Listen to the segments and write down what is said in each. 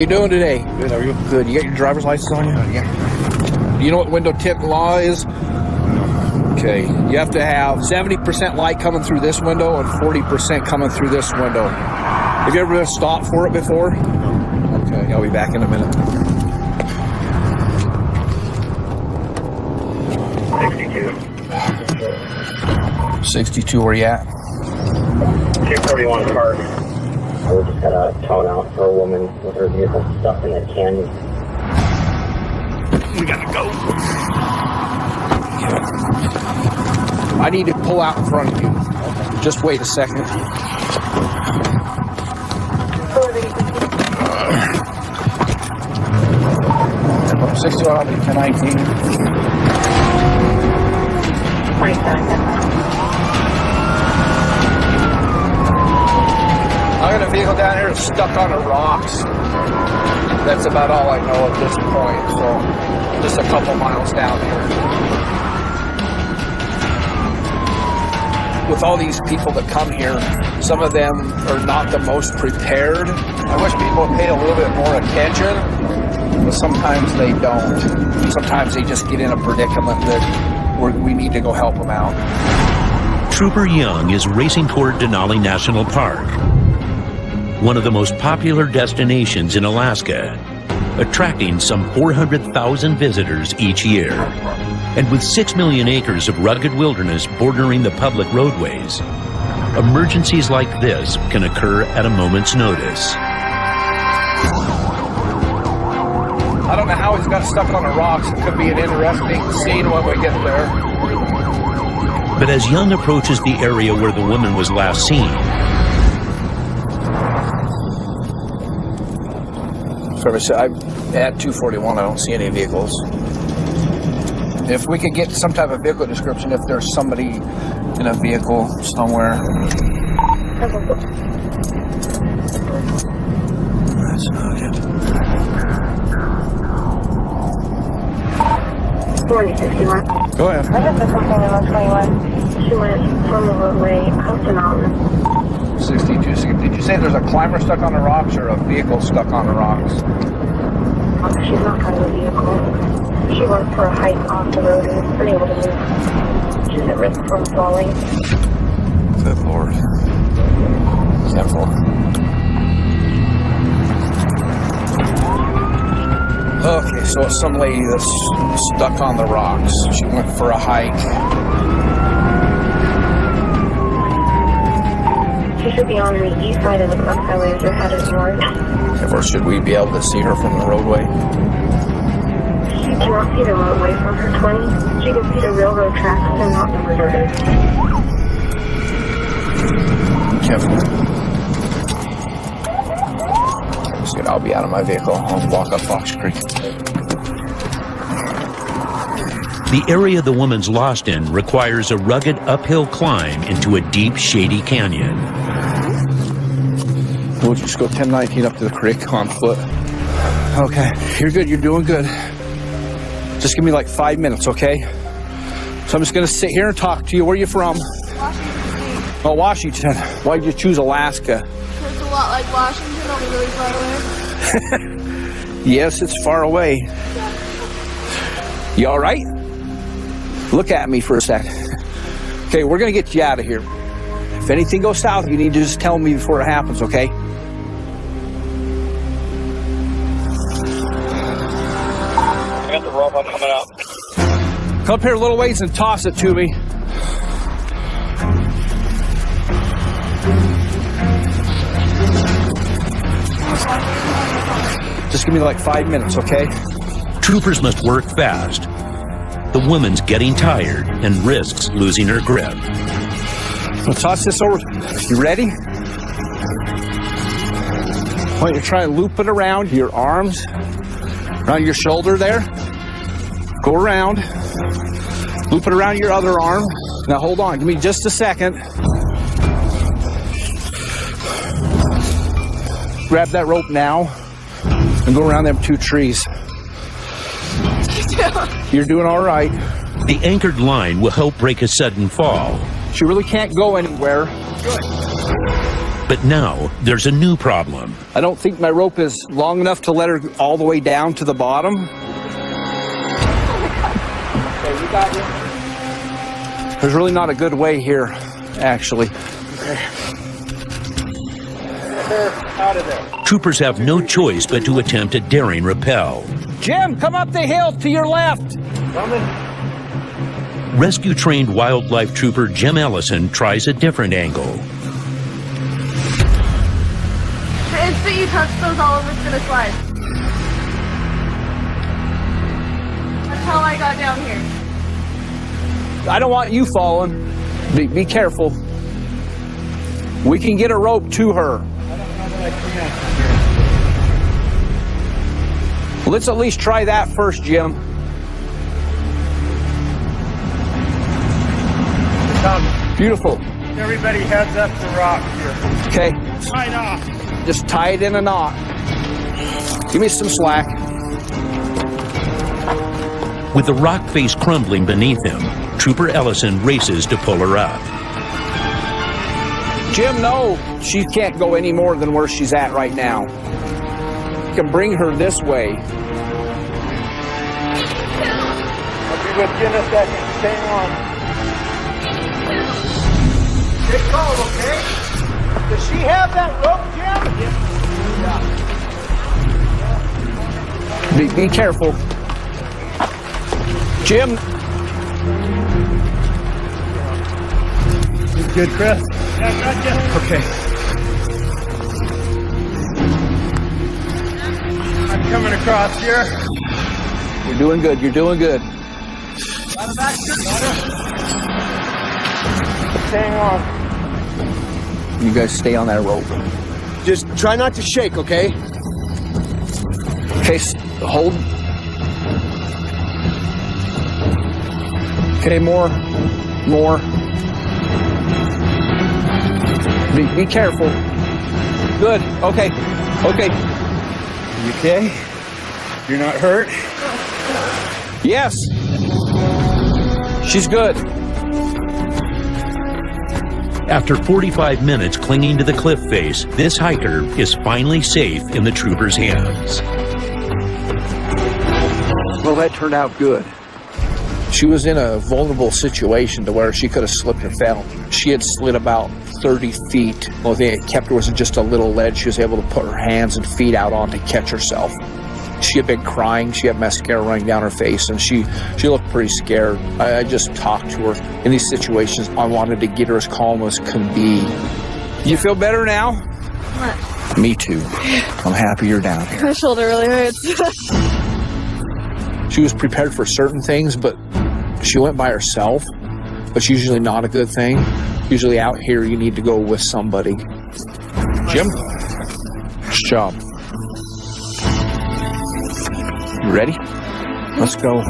How you doing today? Good, how are you? Good. You got your driver's license on you? Yeah. Do you know what window tint law is? Okay. You have to have 70% light coming through this window and 40% coming through this window. Have you ever stopped for it before? Okay. I'll be back in a minute. 62, where you at? 241 Park. We just got a towed out for a woman with her vehicle stuck in a canyon. We gotta go. I need to pull out in front of you. Just wait a second. 61 to 1019. I got a vehicle down here stuck on the rocks. That's about all I know at this point, so just a couple miles down here. With all these people that come here, some of them are not the most prepared. I wish people paid a little bit more attention, but sometimes they don't. Sometimes they just get in a predicament that we need to go help them out. Trooper Young is racing toward Denali National Park, one of the most popular destinations in Alaska, attracting some 400,000 visitors each year. And with 6 million acres of rugged wilderness bordering the public roadways, emergencies like this can occur at a moment's notice. I don't know how he's got stuck on the rocks. It could be an interesting scene when we get there. But as Young approaches the area where the woman was last seen, I'm at 241. I don't see any vehicles. If we could get some type of vehicle description, if there's somebody in a vehicle somewhere. That's not it. 4061. Go ahead. I just said something on 21. She went from the roadway up the mountain. 62. Did you say there's a climber stuck on the rocks or a vehicle stuck on the rocks? She's not kind of a vehicle. She went for a hike off the road and was unable to move. She's at risk from falling. Good Lord. Careful. Okay, so it's some lady that's stuck on the rocks. She went for a hike. She should be on the east side of the Park Highway as you're headed north. Or should we be able to see her from the roadway? She cannot see the roadway from her 20. She can see the railroad tracks and not the river. Careful. I'll be out of my vehicle. I'll walk up Fox Creek. the area the woman's lost in requires a rugged uphill climb into a deep, shady canyon. We'll just go 1019 up to the creek on foot. Okay, you're good. You're doing good. Just give me like 5 minutes, okay? So I'm just going to sit here and talk to you. Where are you from? Washington. Oh, Washington. Why did you choose Alaska? It's a lot like Washington, only really far away. Yes, it's far away. You all right? Look at me for a second. Okay, we're going to get you out of here. If anything goes south, you need to just tell me before it happens, okay? I got the robot coming up. Come up here a little ways and toss it to me. Just give me like 5 minutes, okay? Troopers must work fast. The woman's getting tired and risks losing her grip. I'll toss this over. You ready? Why don't you try and loop it around your arms, around your shoulder there. Go around. Loop it around your other arm. Now hold on. Give me just a second. Grab that rope now and go around them 2 trees. You're doing all right. The anchored line will help break a sudden fall. She really can't go anywhere. Good. But now there's a new problem. I don't think my rope is long enough to let her all the way down to the bottom. Okay, you got it. There's really not a good way here, actually. Out of there. Troopers have no choice but to attempt a daring rappel. Jim, come up the hill to your left. Rescue-trained wildlife trooper Jim Ellison tries a different angle. The instant you touch those olives, it's gonna slide. That's how I got down here. I don't want you falling. Be careful. We can get a rope to her. Let's at least try that first, Jim. Beautiful. Everybody heads up the rock here. Okay, Right off. just tie it in a knot. Give me some slack. With the rock face crumbling beneath him, Trooper Ellison races to pull her up. Jim, no, she can't go any more than where she's at right now. You can bring her this way. I'll be with you in a second. Stay on. Stay calm, okay? Does she have that rope, Jim? Be careful. Jim, You good, Chris? Yeah, gotcha. Okay. I'm coming across here. you're doing good, you're doing good. Staying on. You guys stay on that rope. Just try not to shake, okay? Okay, hold. Okay, more. Be careful. Good, okay. You okay? You're not hurt? Yes. She's good. After 45 minutes clinging to the cliff face, this hiker is finally safe in the trooper's hands. Well, that turned out good. She was in a vulnerable situation to where she could have slipped and fell. She had slid about 30 feet. Well, they kept her was just a little ledge. She was able to put her hands and feet out on to catch herself. She had been crying. She had mascara running down her face, and she looked pretty scared. I just talked to her. In these situations, I wanted to get her as calm as can be. You feel better now? What? Me too. I'm happy you're down here. My shoulder really hurts. She was prepared for certain things, but she went by herself, which is usually not a good thing. Usually out here, you need to go with somebody. Jim, nice job. You ready? Let's go.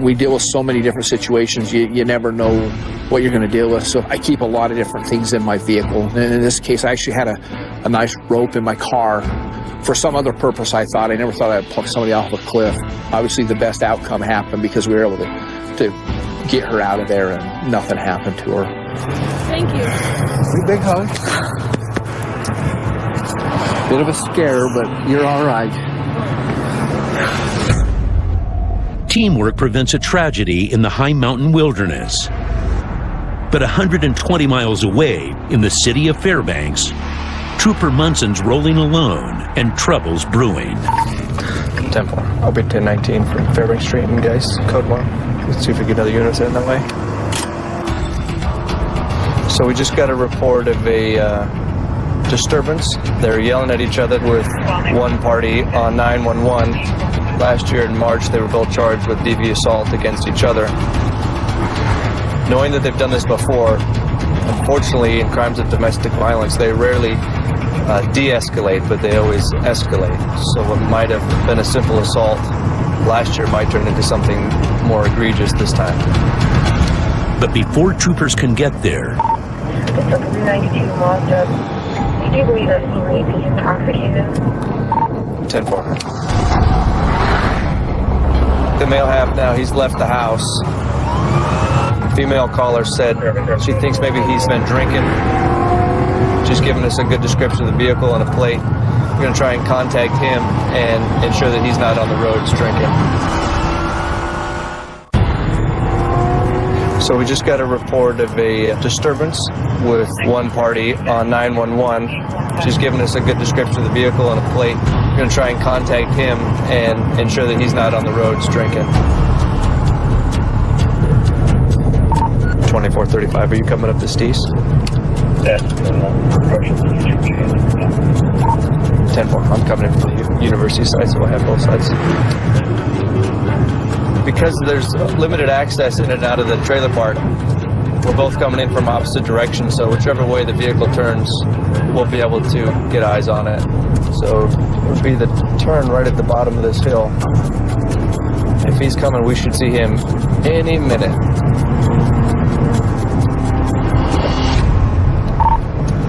We deal with so many different situations. You never know what you're going to deal with. So I keep a lot of different things in my vehicle. And in this case, I actually had a nice rope in my car. For some other purpose, I never thought I'd pluck somebody off a cliff. Obviously, the best outcome happened because we were able to get her out of there and nothing happened to her. Thank you. Big hug. Bit of a scare, but you're all right. Teamwork prevents a tragedy in the high mountain wilderness. But 120 miles away, in the city of Fairbanks, Trooper Munson's rolling alone and trouble's brewing. 10-4. I'll be 1019 from Fairbanks Street and guys, code 1. Let's see if we get other units in that way. So we just got a report of a disturbance. They're yelling at each other with one party on 911. Last year in March, they were both charged with DV assault against each other. Knowing that they've done this before, unfortunately, in crimes of domestic violence, they rarely de-escalate, but they always escalate. So what might have been a simple assault last year might turn into something more egregious this time. But before troopers can get there, It's a 392 Mazda. Do you believe that he may be intoxicated? 10-4. The male half now, he's left the house. Female caller said she thinks maybe he's been drinking. She's given us a good description of the vehicle and a plate. We're going to try and contact him and ensure that he's not on the roads drinking. So we just got a report of a disturbance with one party on 911. She's given us a good description of the vehicle and a plate. We're going to try and contact him and ensure that he's not on the roads drinking. 2435, are you coming up to Steve's? 10-4, I'm coming in from the university side, so we'll have both sides. Because there's limited access in and out of the trailer park, we're both coming in from opposite directions, so whichever way the vehicle turns, we'll be able to get eyes on it. So it would be the turn right at the bottom of this hill. If he's coming, we should see him any minute.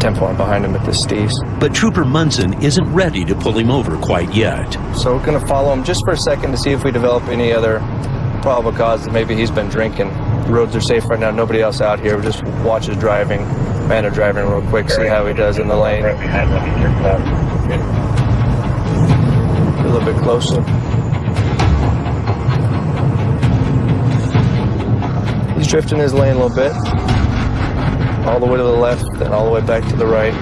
10-4, I'm behind him at the Steve's. But Trooper Munson isn't ready to pull him over quite yet. So we're going to follow him just for a second to see if we develop any other probable cause that maybe he's been drinking. The roads are safe right now, nobody else out here. We'll just watch his driving, man of driving real quick, see how he does in the lane. A little bit closer. He's drifting his lane a little bit. All the way to the left, then all the way back to the right.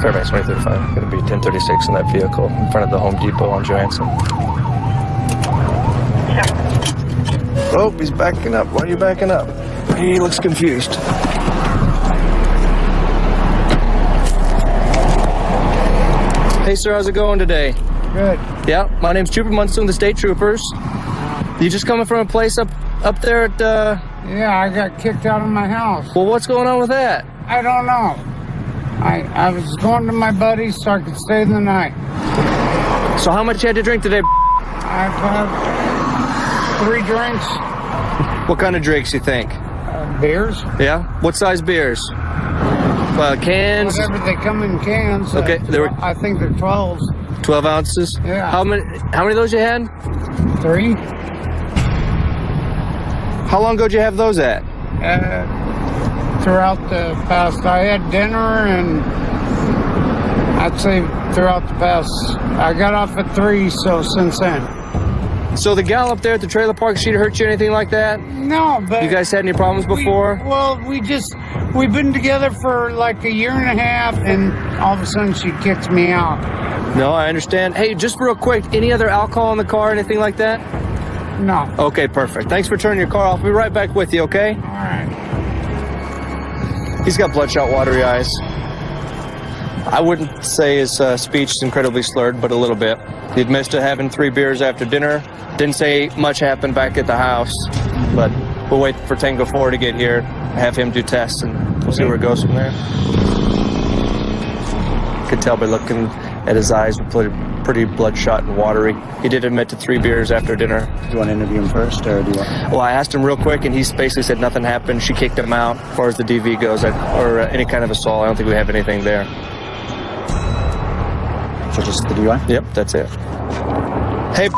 Fairbanks 2035, going to be 1036 in that vehicle in front of the Home Depot on Johansson. Oh, he's backing up. Why are you backing up? He looks confused. Hey, sir, how's it going today? Good. Yeah, my name's Trooper Munson, the State Troopers. You just coming from a place up there at, Yeah, I got kicked out of my house. Well, what's going on with that? I don't know. I was going to my buddies so I could stay the night. So how much you had to drink today? I've had 3 drinks. What kind of drinks you think? Beers. Yeah? What size beers? Cans? Whatever, they come in cans. Okay, they were- I think they're 12s. 12 ounces? Yeah. How many of those you had? 3. How long ago did you have those at? Throughout the past, I had dinner, and I'd say throughout the past, I got off at 3, so since then. So the gal up there at the trailer park, she'd hurt you or anything like that? No, but You guys had any problems before? We've been together for like a year and a half, and all of a sudden she kicks me out. No, I understand. Hey, just real quick, any other alcohol in the car, anything like that? No. Okay, perfect. Thanks for turning your car off. I'll be right back with you, okay? All right. He's got bloodshot, watery eyes. I wouldn't say his speech is incredibly slurred, but a little bit. He admits to having 3 beers after dinner. Didn't say much happened back at the house, but we'll wait for Tango 4 to get here, have him do tests, and we'll see where it goes from there. Could tell by looking at his eyes, pretty bloodshot and watery. He did admit to 3 beers after dinner. Do you want to interview him first, or do you want... Well, I asked him real quick, and he basically said nothing happened. She kicked him out. As far as the DV goes, or any kind of assault, I don't think we have anything there. So just the DUI? Yep, that's it. Hey,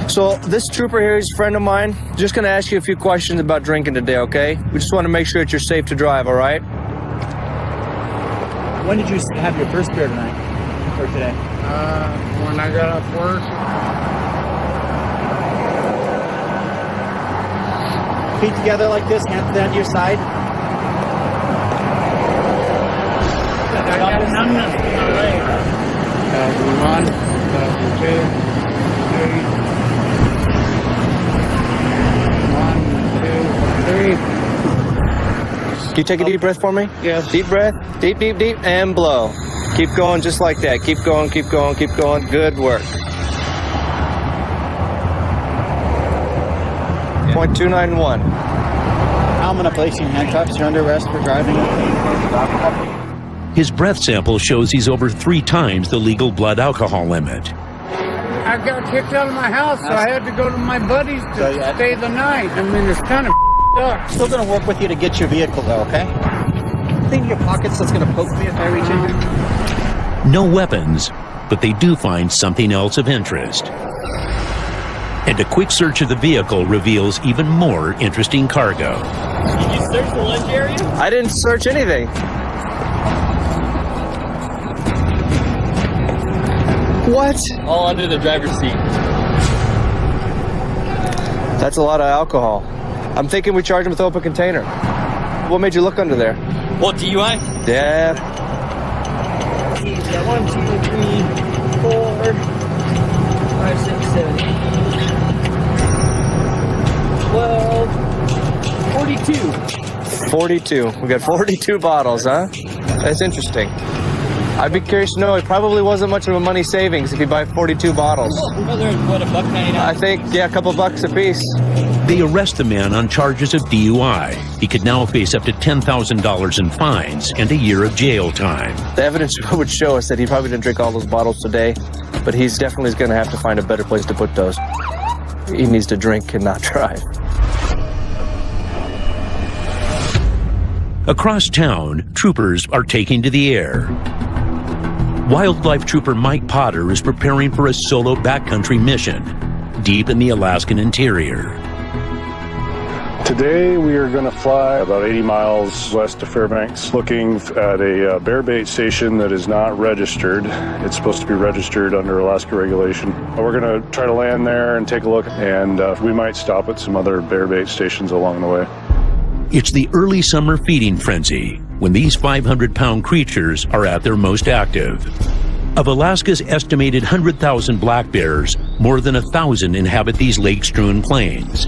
so this trooper here is a friend of mine. Just going to ask you a few questions about drinking today, okay? We just want to make sure that you're safe to drive, all right? When did you have your first beer tonight? Or today? When I got off work. Feet together like this, hands down to your side. I got numbness in my leg. 1, 2, 3. 1, 2, 3. Can you take a deep breath for me? Yes. Deep breath. Deep, deep, deep, and blow. Keep going just like that. Keep going, keep going, keep going. Good work. .291. I'm going to place you in handcuffs. You're under arrest for driving. His breath sample shows he's over 3 times the legal blood alcohol limit. I got kicked out of my house, so I had to go to my buddies to stay the night. I mean, it's kind of up. Still going to work with you to get your vehicle, though, okay? Anything in your pockets that's going to poke me if I reach in? No weapons, but they do find something else of interest. And a quick search of the vehicle reveals even more interesting cargo. Did you search the lunch area? I didn't search anything. What? All under the driver's seat. That's a lot of alcohol. I'm thinking we charge him with open container. What made you look under there? What, DUI? Yeah. He's got 1, 2, 3, 4, 5, 6, 7, 8, 12, 42. 42. We got 42 bottles, huh? That's interesting. I'd be curious to know, it probably wasn't much of a money savings if you buy 42 bottles. Well, they're, what, $1.99? I think, yeah, a couple bucks a piece. They arrest the man on charges of DUI. He could now face up to $10,000 in fines and a year of jail time. The evidence would show us that he probably didn't drink all those bottles today, but he's definitely going to have to find a better place to put those. He needs to drink and not drive. Across town, troopers are taking to the air. Wildlife Trooper Mike Potter is preparing for a solo backcountry mission deep in the Alaskan interior. Today we are going to fly about 80 miles west of Fairbanks, looking at a bear bait station that is not registered. It's supposed to be registered under Alaska regulation. We're going to try to land there and take a look, and we might stop at some other bear bait stations along the way. It's the early summer feeding frenzy when these 500-pound creatures are at their most active. Of Alaska's estimated 100,000 black bears, more than 1,000 inhabit these lake-strewn plains.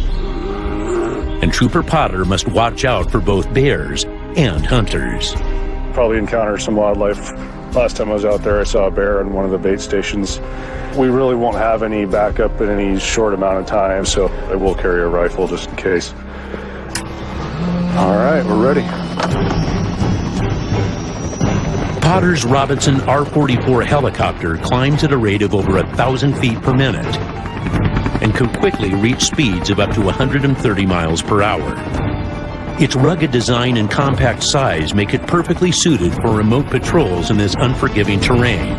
And Trooper Potter must watch out for both bears and hunters. Probably encounter some wildlife. Last time I was out there, I saw a bear on one of the bait stations. We really won't have any backup in any short amount of time, so I will carry a rifle just in case. All right, we're ready. Potter's Robinson R-44 helicopter climbs at a rate of over 1,000 feet per minute and can quickly reach speeds of up to 130 miles per hour. Its rugged design and compact size make it perfectly suited for remote patrols in this unforgiving terrain,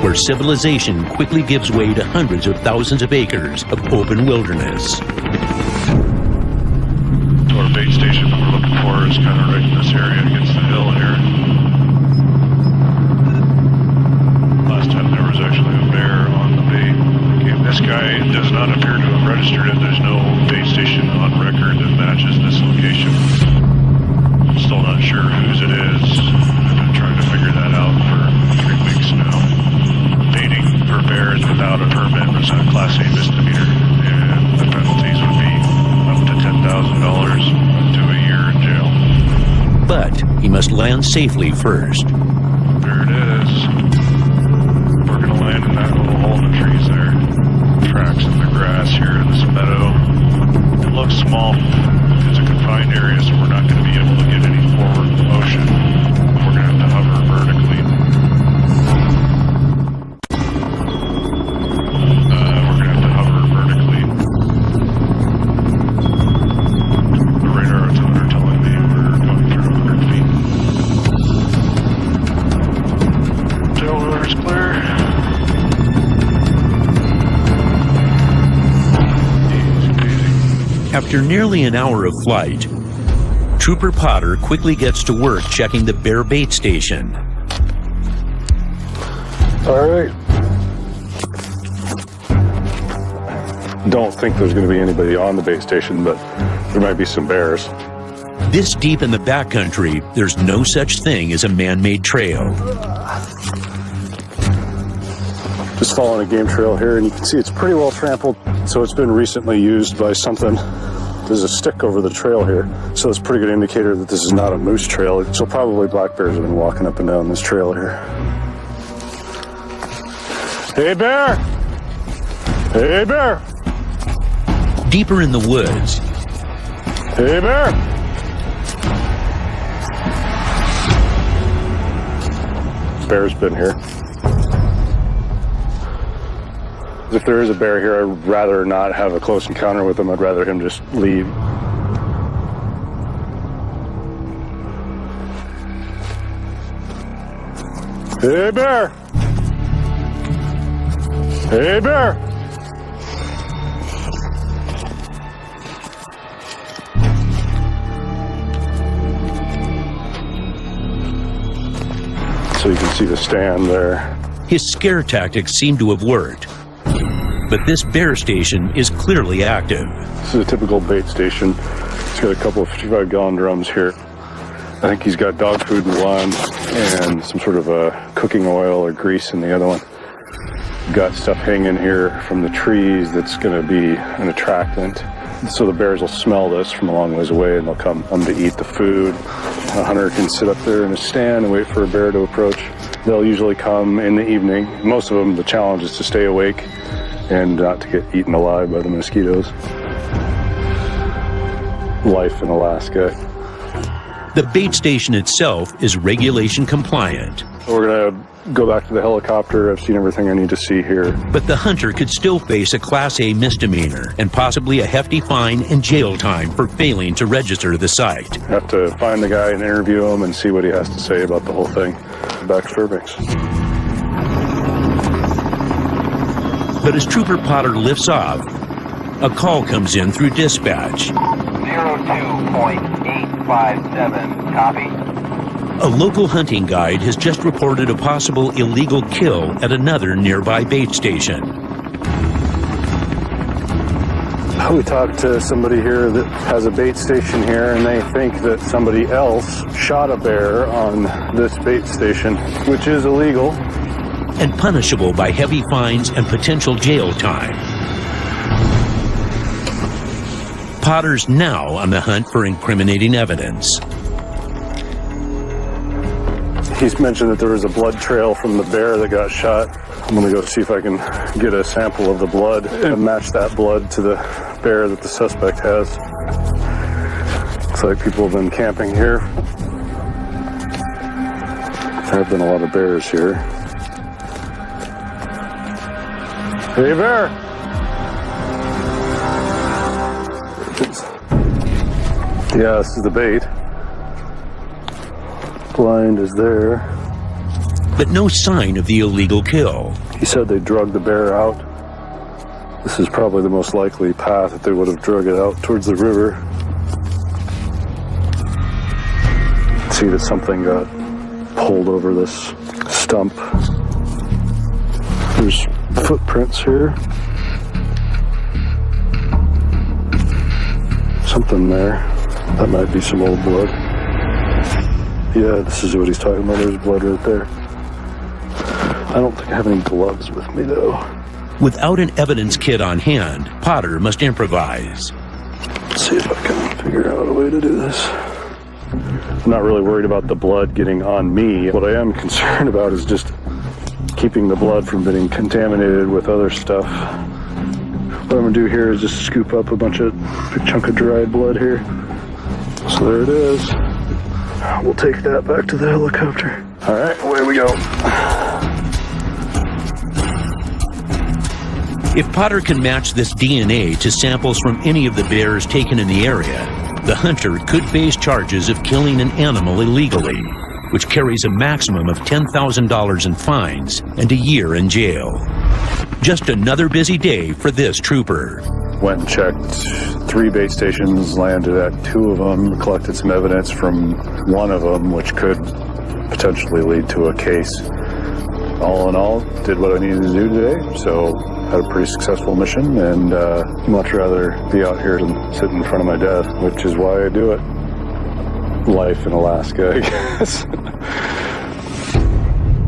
where civilization quickly gives way to hundreds of thousands of acres of open wilderness. Our bait station that we're looking for is kind of right in this area against the hill here. Last time there was actually a bear on the bait. This guy does not appear to have registered it. There's no bait station on record that matches this location. I'm still not sure whose it is. I've been trying to figure that out for 3 weeks now. Baiting for bears without a permit is a Class A misdemeanor, and the penalties would be up to $10,000 to a year in jail. But he must land safely first. There it is. We're going to land in that little hole in the trees there. Tracks in the grass here in this meadow. It looks small. It's a confined area, so we're not going to be able to get any forward motion. We're going to have to hover vertically. We're going to have to hover vertically. The radar altimeter telling me we're going through 100 feet. Tail rotor's clear. After nearly an hour of flight, Trooper Potter quickly gets to work checking the bear bait station. All right. Don't think there's going to be anybody on the bait station, but there might be some bears. This deep in the backcountry, there's no such thing as a man-made trail. Just following a game trail here, and you can see it's pretty well trampled, so it's been recently used by something. There's a stick over the trail here, so it's a pretty good indicator that this is not a moose trail. So probably black bears have been walking up and down this trail here. Hey, bear! Hey, bear! Deeper in the woods, Hey, bear! Bear's been here. If there is a bear here, I'd rather not have a close encounter with him. I'd rather him just leave. Hey, bear! Hey, bear! So you can see the stand there. His scare tactics seem to have worked. But this bear station is clearly active. This is a typical bait station. It's got a couple of 55-gallon drums here. I think he's got dog food in one and some sort of cooking oil or grease in the other one. Got stuff hanging here from the trees that's going to be an attractant. So the bears will smell this from a long ways away and they'll come to eat the food. A hunter can sit up there in a stand and wait for a bear to approach. They'll usually come in the evening. Most of them, the challenge is to stay awake and not to get eaten alive by the mosquitoes. Life in Alaska. The bait station itself is regulation compliant. We're going to go back to the helicopter. I've seen everything I need to see here. But the hunter could still face a Class A misdemeanor and possibly a hefty fine and jail time for failing to register the site. Have to find the guy and interview him and see what he has to say about the whole thing. Back to Fairbanks. But as Trooper Potter lifts off, a call comes in through dispatch. 02.857, copy. A local hunting guide has just reported a possible illegal kill at another nearby bait station. We talked to somebody here that has a bait station here, and they think that somebody else shot a bear on this bait station, which is illegal. And punishable by heavy fines and potential jail time. Potter's now on the hunt for incriminating evidence. He's mentioned that there was a blood trail from the bear that got shot. I'm going to go see if I can get a sample of the blood and match that blood to the bear that the suspect has. Looks like people have been camping here. There have been a lot of bears here. Hey, bear! Yeah, this is the bait. Blind is there. But no sign of the illegal kill. He said they drug the bear out. This is probably the most likely path that they would have drug it out towards the river. See that something got pulled over this stump. There's footprints here. Something there. That might be some old blood. Yeah, this is what he's talking about. There's blood right there. I don't think I have any gloves with me, though. Without an evidence kit on hand, Potter must improvise. Let's see if I can figure out a way to do this. I'm not really worried about the blood getting on me. What I am concerned about is just keeping the blood from getting contaminated with other stuff. What I'm gonna do here is just scoop up a big chunk of dried blood here. So there it is. We'll take that back to the helicopter. All right, away we go. If Potter can match this DNA to samples from any of the bears taken in the area, the hunter could face charges of killing an animal illegally, which carries a maximum of $10,000 in fines and a year in jail. Just another busy day for this trooper. Went and checked 3 bait stations, landed at 2 of them, collected some evidence from one of them, which could potentially lead to a case. All in all, did what I needed to do today, so had a pretty successful mission, and much rather be out here than sit in front of my desk, which is why I do it. Life in Alaska, I guess.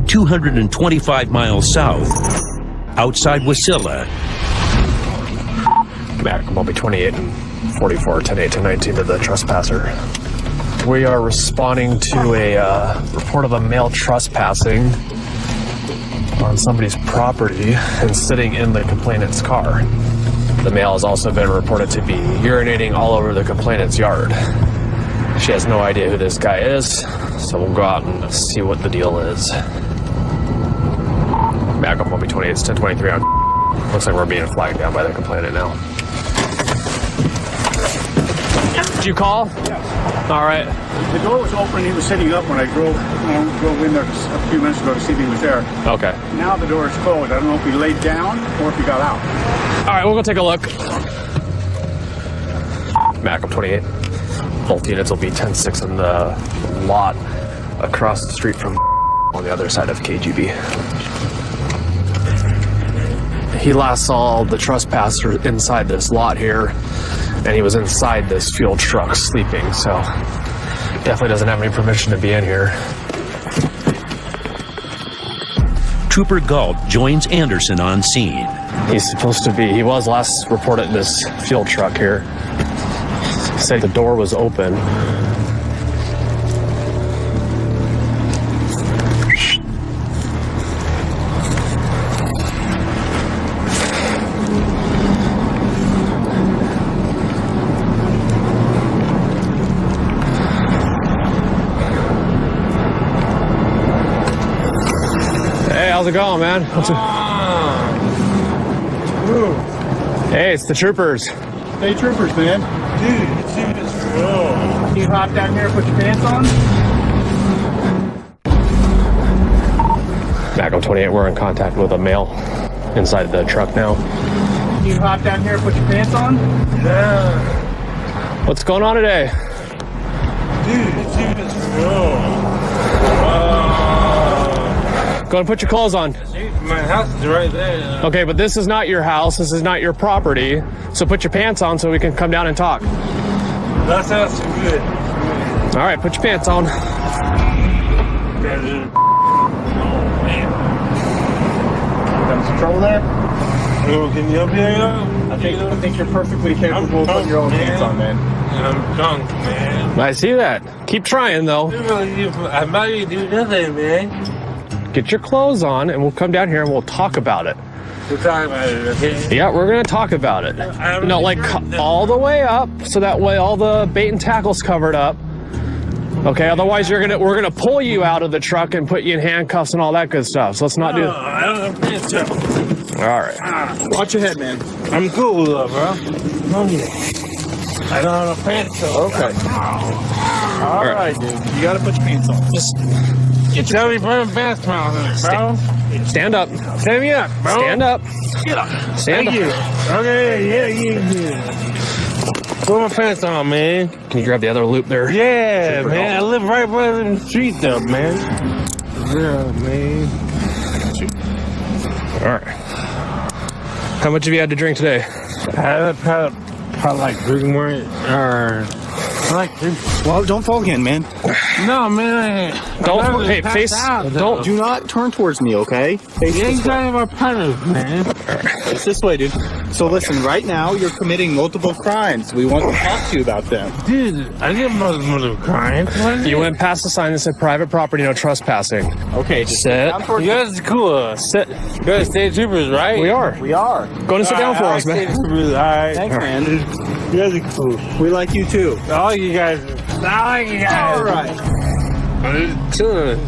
225 miles south, outside Wasilla. Back, Bobby 28 and 44, 10-8 to 19 to the trespasser. We are responding to a report of a male trespassing on somebody's property and sitting in the complainant's car. The male has also been reported to be urinating all over the complainant's yard. She has no idea who this guy is, so we'll go out and see what the deal is. Back up, Bobby 28, it's 1023 on. Looks like we're being flagged down by the complainant now. Did you call? Yes. All right. The door was open. He was sitting up when I drove in there a few minutes ago to see if he was there. Okay. Now the door is closed. I don't know if he laid down or if he got out. All right, we'll go take a look. Back up 28. Both units will be 10-6 in the lot across the street from on the other side of KGB. He last saw the trespasser inside this lot here, and he was inside this fuel truck sleeping, so definitely doesn't have any permission to be in here. Trooper Galt joins Anderson on scene. He's supposed to be, he was last reported in this fuel truck here. He said the door was open. How's it going, man? Hey, it's the troopers. Hey, troopers, man. Dude, it's real. Can you hop down here and put your pants on? Magnum 28, we're in contact with a male inside the truck now. Can you hop down here and put your pants on? Yeah. What's going on today? Dude, it's real. Go and put your clothes on. My house is right there. Okay, but this is not your house. This is not your property. So put your pants on so we can come down and talk. That sounds good. All right, put your pants on. Oh, man. Got some trouble there? Oh, can you help me out? I think you're perfectly capable of putting your own pants on, man. I'm drunk, man. I see that. Keep trying, though. I'm not even doing nothing, man. Get your clothes on, and we'll come down here and we'll talk about it. We'll talk about it, okay? Yeah, we're gonna talk about it. No, like all the way up, so that way all the bait and tackle's covered up. Okay, otherwise we're gonna pull you out of the truck and put you in handcuffs and all that good stuff. So let's not do that. I don't have pants on. All right. Watch your head, man. I'm cool with that, bro. I don't have a pants on. Okay. All right, dude. You gotta put your pants on. Just. Tell me, put your pants on, bro. Stand up. Stand me up, bro. Stand up. Get up. Stand up. You. Okay, yeah. Put my pants on, man. Can you grab the other loop there? Yeah, man. I live right by the street, though, man. Yeah, man. All right. How much have you had to drink today? I probably like 3 more, or like 3. Well, don't fall again, man. No, man. Don't. Hey, face. Don't. Do not turn towards me, okay? Face You ain't this way. talking about partners, man. It's this way, dude. So listen, right now you're committing multiple crimes. We want to talk to you about them. Dude, I didn't multiple crimes. You went past the sign that said private property, no trespassing. Okay, just sit. You guys are cool. Sit. You guys state troopers, right? We are. We are. Go and sit down for us, man. All right. Thanks, man. You guys are cool. We like you too. All you guys. I like you guys. All right. Chilling.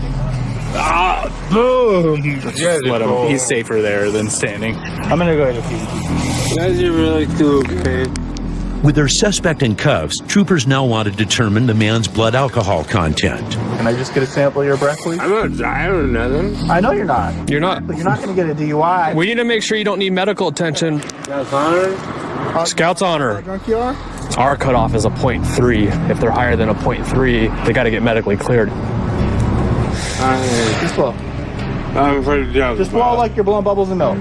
Boom. Just let him. He's safer there than standing. I'm gonna go ahead and pee. You guys are really cool, man. With their suspect in cuffs, troopers now want to determine the man's blood alcohol content. Can I just get a sample of your breath, please? I'm not driving or nothing. I know you're not. You're not. But you're not gonna get a DUI. We need to make sure you don't need medical attention. That's honor. Scouts honor. How drunk you are? Our cutoff is a 0.3. If they're higher than a 0.3, they got to get medically cleared. Just blow. I'm pretty drunk. Just blow like you're blowing bubbles in milk.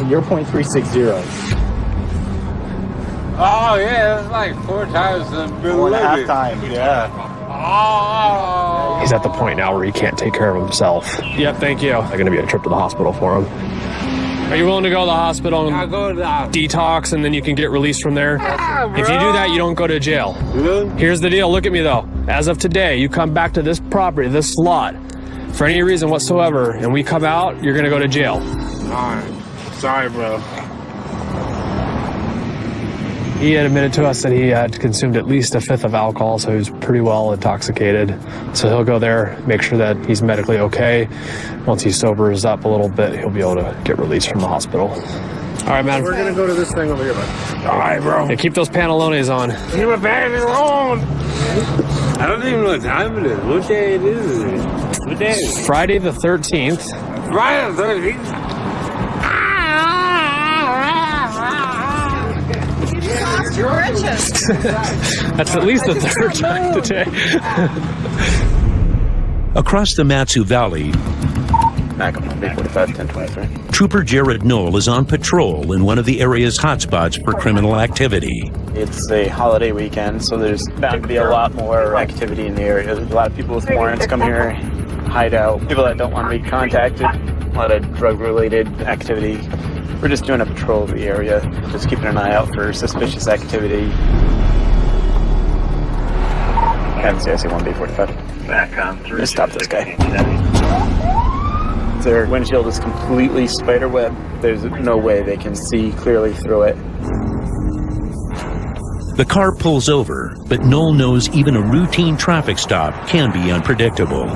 You're 0.360. Oh, yeah, that's like 4 times the 4.5 times, yeah. Oh. He's at the point now where he can't take care of himself. Yep, thank you. They're going to be a trip to the hospital for him. Are you willing to go to the hospital and I'll go to the detox, and then you can get released from there? If you do that, you don't go to jail. Really? Here's the deal. Look at me, though. As of today, you come back to this property, this lot, for any reason whatsoever, and we come out, you're going to go to jail. Alright. Sorry, bro. He had admitted to us that he had consumed at least a 1/5 of alcohol, so he was pretty well intoxicated. So he'll go there, make sure that he's medically okay. Once he sobers up a little bit, he'll be able to get released from the hospital. All right, man. We're gonna go to this thing over here, bud. Alright, bro. Yeah, keep those pantalones on. Keep my bag on. I don't even know what time it is. What day it is? What day is it? Friday the 13th. Friday the 13th. Riches. That's at least the third time today. Across the Matsu Valley, Trooper Jared Knoll is on patrol in one of the area's hotspots for criminal activity. It's a holiday weekend, so there's bound to be a lot more activity in the area. There's a lot of people with warrants come here, hide out, people that don't want to be contacted, a lot of drug-related activity. We're just doing a patrol of the area, just keeping an eye out for suspicious activity. And CIC 1B45. Back on through. Just stop this guy. Their windshield is completely spider web. There's no way they can see clearly through it. The car pulls over, but Knoll knows even a routine traffic stop can be unpredictable.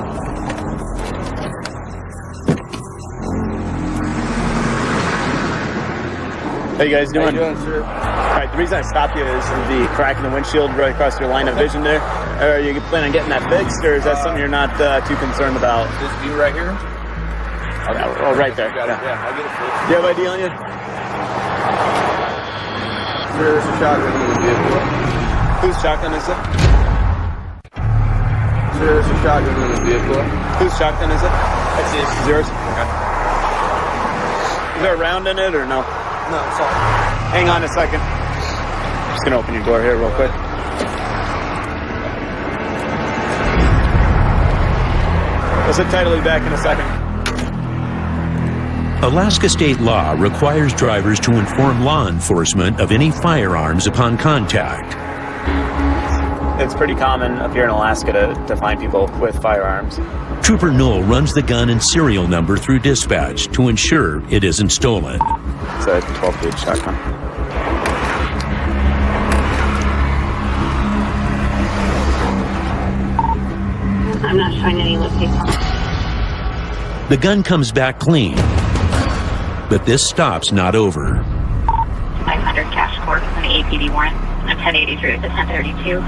How you guys doing? How you doing, sir? All right, the reason I stopped you is the crack in the windshield right across your line of vision there. Are you planning on getting that fixed, or is that something you're not too concerned about? This view right here? Oh, right there. Yeah, I'll get it fixed. Do you have ID on you? There's a shotgun in the vehicle. Whose shotgun is it? There's a shotgun in the vehicle. Whose shotgun is it? That's it. It's yours? Okay. Is there a round in it or no? No, it's all. Hang on a second. I'm just gonna open your door here real quick. We'll sit tidily back in a second. Alaska state law requires drivers to inform law enforcement of any firearms upon contact. It's pretty common up here in Alaska to find people with firearms. Trooper Knoll runs the gun and serial number through dispatch to ensure it isn't stolen. It's a 12-gauge shotgun. I'm not showing any location. The gun comes back clean, but this stop's not over. 500 cash court on the APD warrant. I'm 1083 to 1032.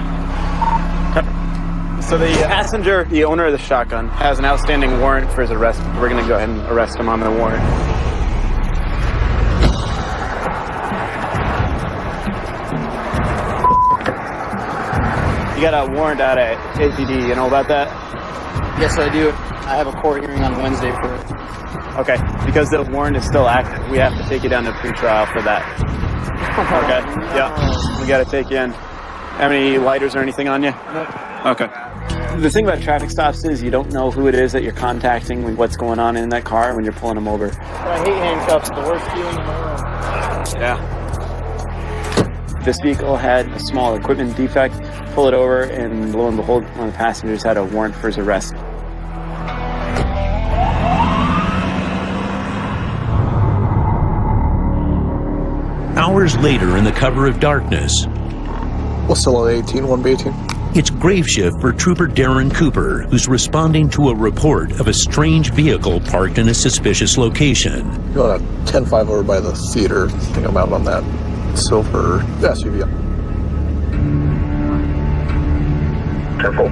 So the passenger, the owner of the shotgun, has an outstanding warrant for his arrest. We're going to go ahead and arrest him on the warrant. You got a warrant out at APD, you know about that? Yes, I do. I have a court hearing on Wednesday for it. Okay, because the warrant is still active, we have to take you down to pretrial for that. Okay, yeah, we got to take you in. Have any lighters or anything on you? No. Okay. The thing about traffic stops is you don't know who it is that you're contacting when what's going on in that car when you're pulling them over. I hate handcuffs. The worst feeling in the world. Yeah. This vehicle had a small equipment defect. Pull it over, and lo and behold, one of the passengers had a warrant for his arrest. Hours later, in the cover of darkness, What's still on 18, 1B18? it's grave shift for Trooper Darren Cooper, who's responding to a report of a strange vehicle parked in a suspicious location. You're on a 10-5 over by the theater. I think I'm out on that silver SUV. Careful.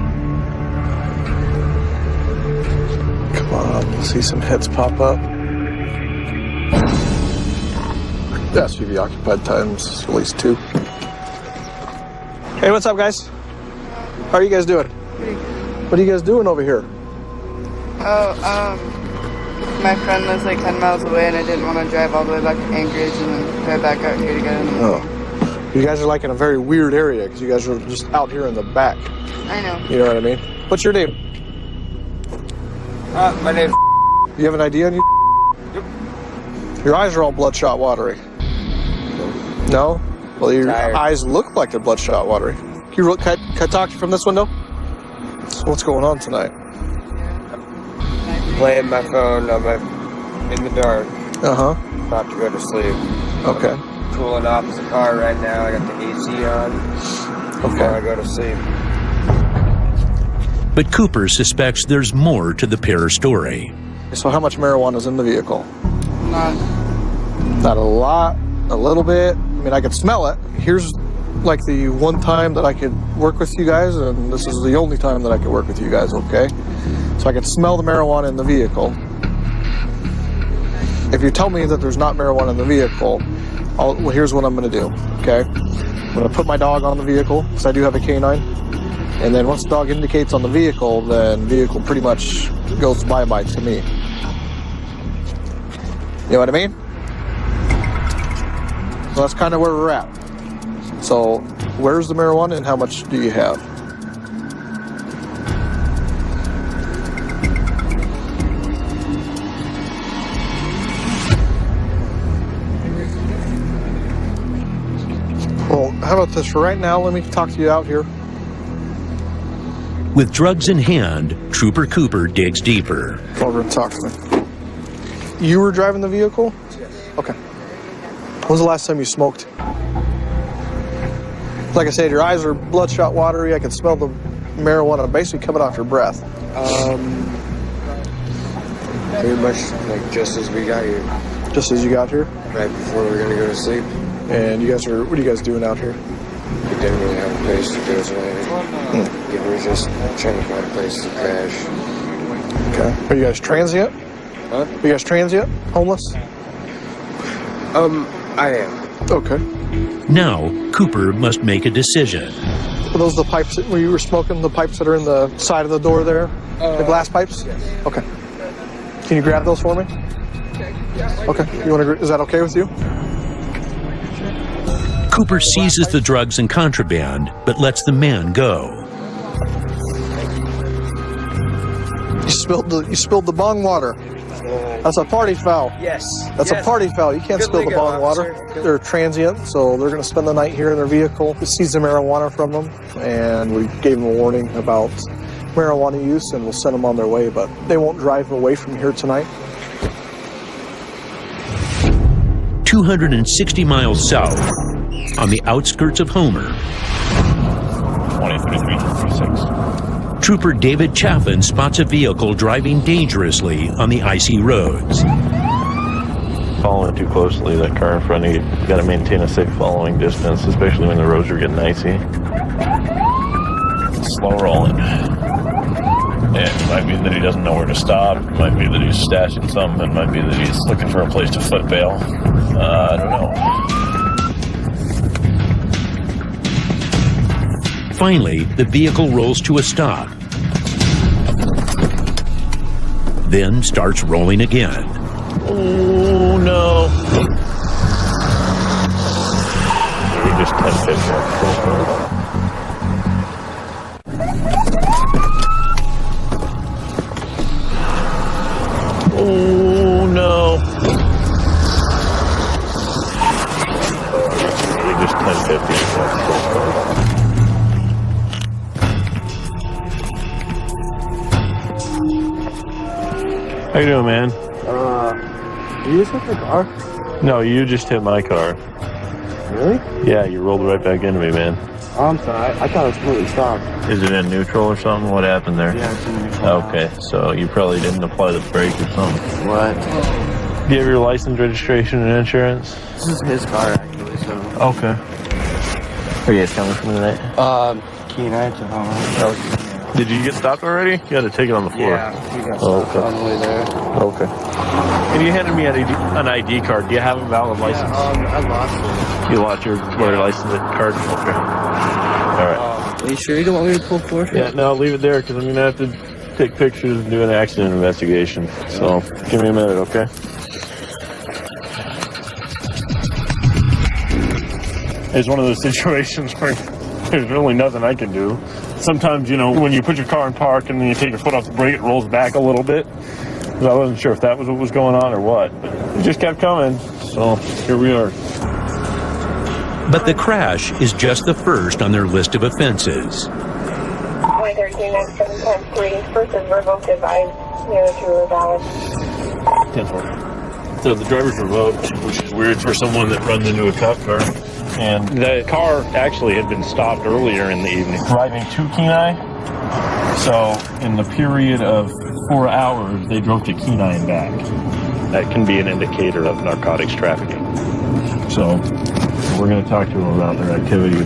Come on, see some heads pop up. The SUV occupied times at least 2. Hey, what's up, guys? How are you guys doing? What are you guys doing over here? Oh, my friend lives like 10 miles away and I didn't want to drive all the way back to Anchorage and then drive back out here to get in the morning. Oh. You guys are like in a very weird area because you guys are just out here in the back. I know. You know what I mean? What's your name? My name's... You have an ID on you? Yep. Your eyes are all bloodshot watery. No? Well, your eyes look like they're bloodshot watery. Can I talk to you from this window? So what's going on tonight? Playing my phone in the dark. Uh-huh. About to go to sleep. Okay. Cooling off the car right now. I got the AC on. Before I go to sleep. But Cooper suspects there's more to the pair story. So how much marijuana is in the vehicle? Not a lot, a little bit. I mean, I could smell it. Here's like the one time that I could work with you guys, and this is the only time that I could work with you guys, okay? So I could smell the marijuana in the vehicle. If you tell me that there's not marijuana in the vehicle, well, here's what I'm gonna do, okay? going to put my dog on the vehicle, because I do have a canine. And then once the dog indicates on the vehicle, then vehicle pretty much goes bye-bye to me. You know what I mean? So that's kind of where we're at. So where's the marijuana and how much do you have? Well, how about this? For right now, let me talk to you out here. With drugs in hand, Trooper Cooper digs deeper. Come over and talk to me. You were driving the vehicle? Yes. Okay. When was the last time you smoked? Like I said, your eyes are bloodshot watery. I can smell the marijuana basically coming off your breath. Pretty much like just as we got here. Just as you got here? Right before we were gonna go to sleep. And you guys what are you guys doing out here? We didn't really have a place to go tonight. We were just trying to find a place to crash. Okay. Are you guys transient? Huh? Are you guys transient? Homeless? I am. Okay. Now, Cooper must make a decision. Are those the pipes where you were smoking? The pipes that are in the side of the door there? The glass pipes? Yes. Okay. Can you grab those for me? Okay. You want to? Is that okay with you? Cooper seizes the drugs and contraband, but lets the man go. You spilled the bong water. That's a party foul. Yes. That's a party foul. You can't spill the bong water. They're transient, so they're going to spend the night here in their vehicle. We seized the marijuana from them, and we gave them a warning about marijuana use, and we'll send them on their way, but they won't drive away from here tonight. 260 miles south, on the outskirts of Homer, 2033-36. Trooper David Chaffin spots a vehicle driving dangerously on the icy roads. Following too closely, that car in front of you, you got to maintain a safe following distance, especially when the roads are getting icy. Slow rolling. It might be that he doesn't know where to stop. It might be that he's stashing something. It might be that he's looking for a place to foot bail. I don't know. Finally, the vehicle rolls to a stop, then starts rolling again. Oh, no. We just 10-50. Oh, no. We just 10-50. How you doing, man? You just hit the car? No, you just hit my car. Really? Yeah, you rolled right back into me, man. Oh, I'm sorry. I thought it was completely stopped. Is it in neutral or something? What happened there? Yeah, it's in neutral. Okay, so you probably didn't apply the brake or something. What? Do you have your license, registration, and insurance? This is his car, actually, so... Okay. Where are you guys coming from tonight? Kenai to Homer. Did you get stopped already? You had to take it on the floor. Yeah, we got stopped on the way there. Okay. And you handed me an ID card. Do you have a valid license? I lost it. You lost your license card? Okay. All right. Are you sure you don't want me to pull forward? Yeah, no, leave it there because I'm going to have to take pictures and do an accident investigation. So give me a minute, okay? It's one of those situations where there's really nothing I can do. Sometimes, you know, when you put your car in park and then you take your foot off the brake, it rolls back a little bit. I wasn't sure if that was what was going on or what. It just kept coming, so here we are. But the crash is just the first on their list of offenses. 2013 next 7 times 3. First is revoked by manager or valid. 10-4. So the driver's revoked, which is weird for someone that runs into a cop car. And the car actually had been stopped earlier in the evening. Driving to Kenai. So in the period of 4 hours, they drove to Kenai and back. That can be an indicator of narcotics trafficking. So we're going to talk to them about their activity.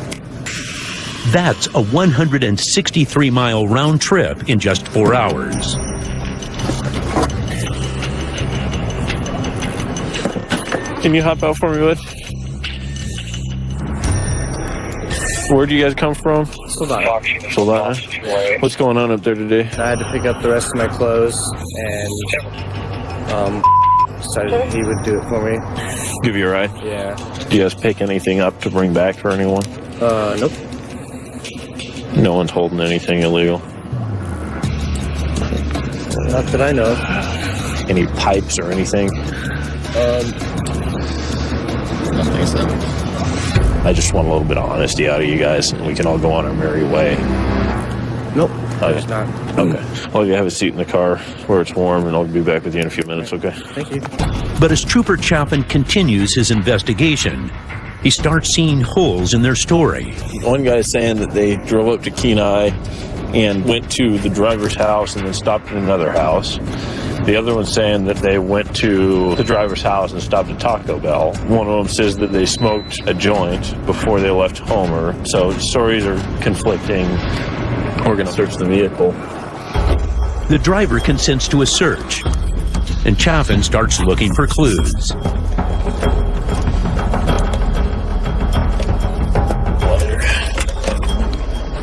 That's a 163-mile round trip in just 4 hours. Can you hop out for me, bud? Where'd you guys come from? Soldado. Soldado? What's going on up there today? I had to pick up the rest of my clothes, and decided he would do it for me. Give you a ride? Yeah. Do you guys pick anything up to bring back for anyone? Nope. No one's holding anything illegal? Not that I know of. Any pipes or anything? I think so. I just want a little bit of honesty out of you guys, and we can all go on our merry way. Nope. There's not. Okay. Well, you have a seat in the car where it's warm, and I'll be back with you in a few minutes, okay? Thank you. But as Trooper Chapin continues his investigation, he starts seeing holes in their story. One guy's saying that they drove up to Kenai and went to the driver's house and then stopped at another house. The other one's saying that they went to the driver's house and stopped at Taco Bell. One of them says that they smoked a joint before they left Homer. So stories are conflicting. We're going to search the vehicle. The driver consents to a search, and Chapin starts looking for clues.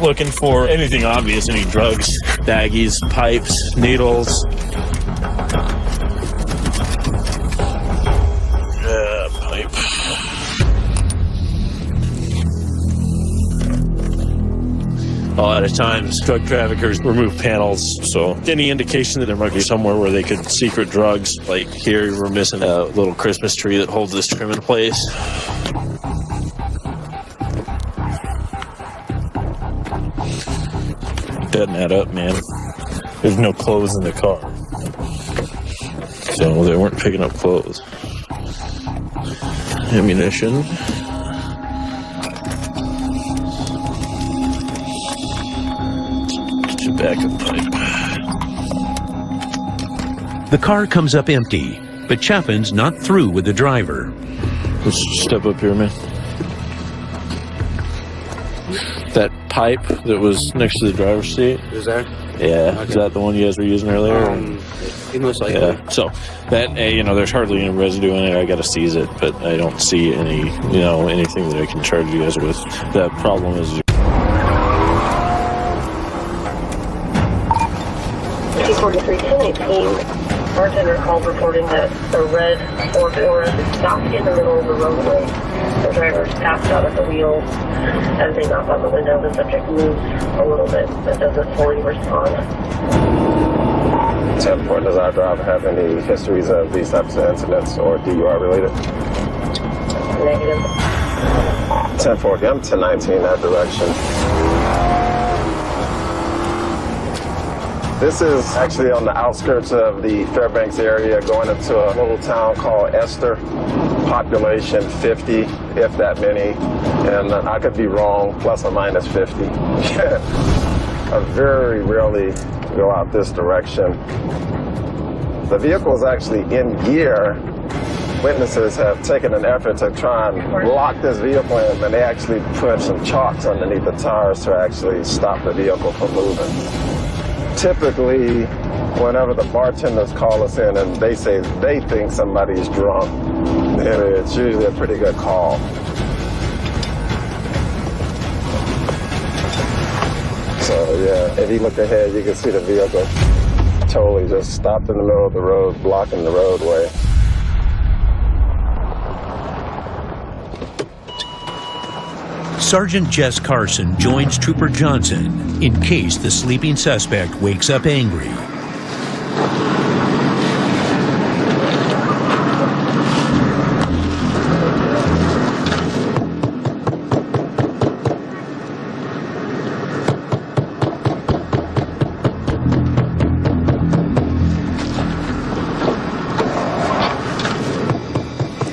Looking for anything obvious, any drugs, baggies, pipes, needles. Pipe. A lot of times, drug traffickers remove panels, so any indication that there might be somewhere where they could secret drugs, like here we're missing a little Christmas tree that holds this trim in place. Doesn't add up, man. There's no clothes in the car. So they weren't picking up clothes. Ammunition. Backup pipe. The car comes up empty, but Chapin's not through with the driver. Let's step up here, man. That pipe that was next to the driver's seat. Is there? Yeah. Okay. Is that the one you guys were using earlier? It looks like yeah. So that, there's hardly any residue in it. I got to seize it, but I don't see any, anything that I can charge you guys with. The problem is. 243-1018, bartender called reporting that a red Ford Taurus stopped in the middle of the roadway. The driver passed out at the wheel. As they knocked on the window, the subject moved a little bit, but doesn't fully respond. 10-4, does our driver have any histories of these types of incidents or DUI related? Negative. 10-4, get him to 19 that direction. This is actually on the outskirts of the Fairbanks area, going into a little town called Esther. Population 50, if that many, and I could be wrong, plus or minus 50. I very rarely go out this direction. The vehicle is actually in gear. Witnesses have taken an effort to try and lock this vehicle in, and they actually put some chocks underneath the tires to actually stop the vehicle from moving. Typically, whenever the bartenders call us in and they say they think somebody's drunk, it's usually a pretty good call. So yeah, if you look ahead, you can see the vehicle totally just stopped in the middle of the road, blocking the roadway. Sergeant Jess Carson joins Trooper Johnson in case the sleeping suspect wakes up angry.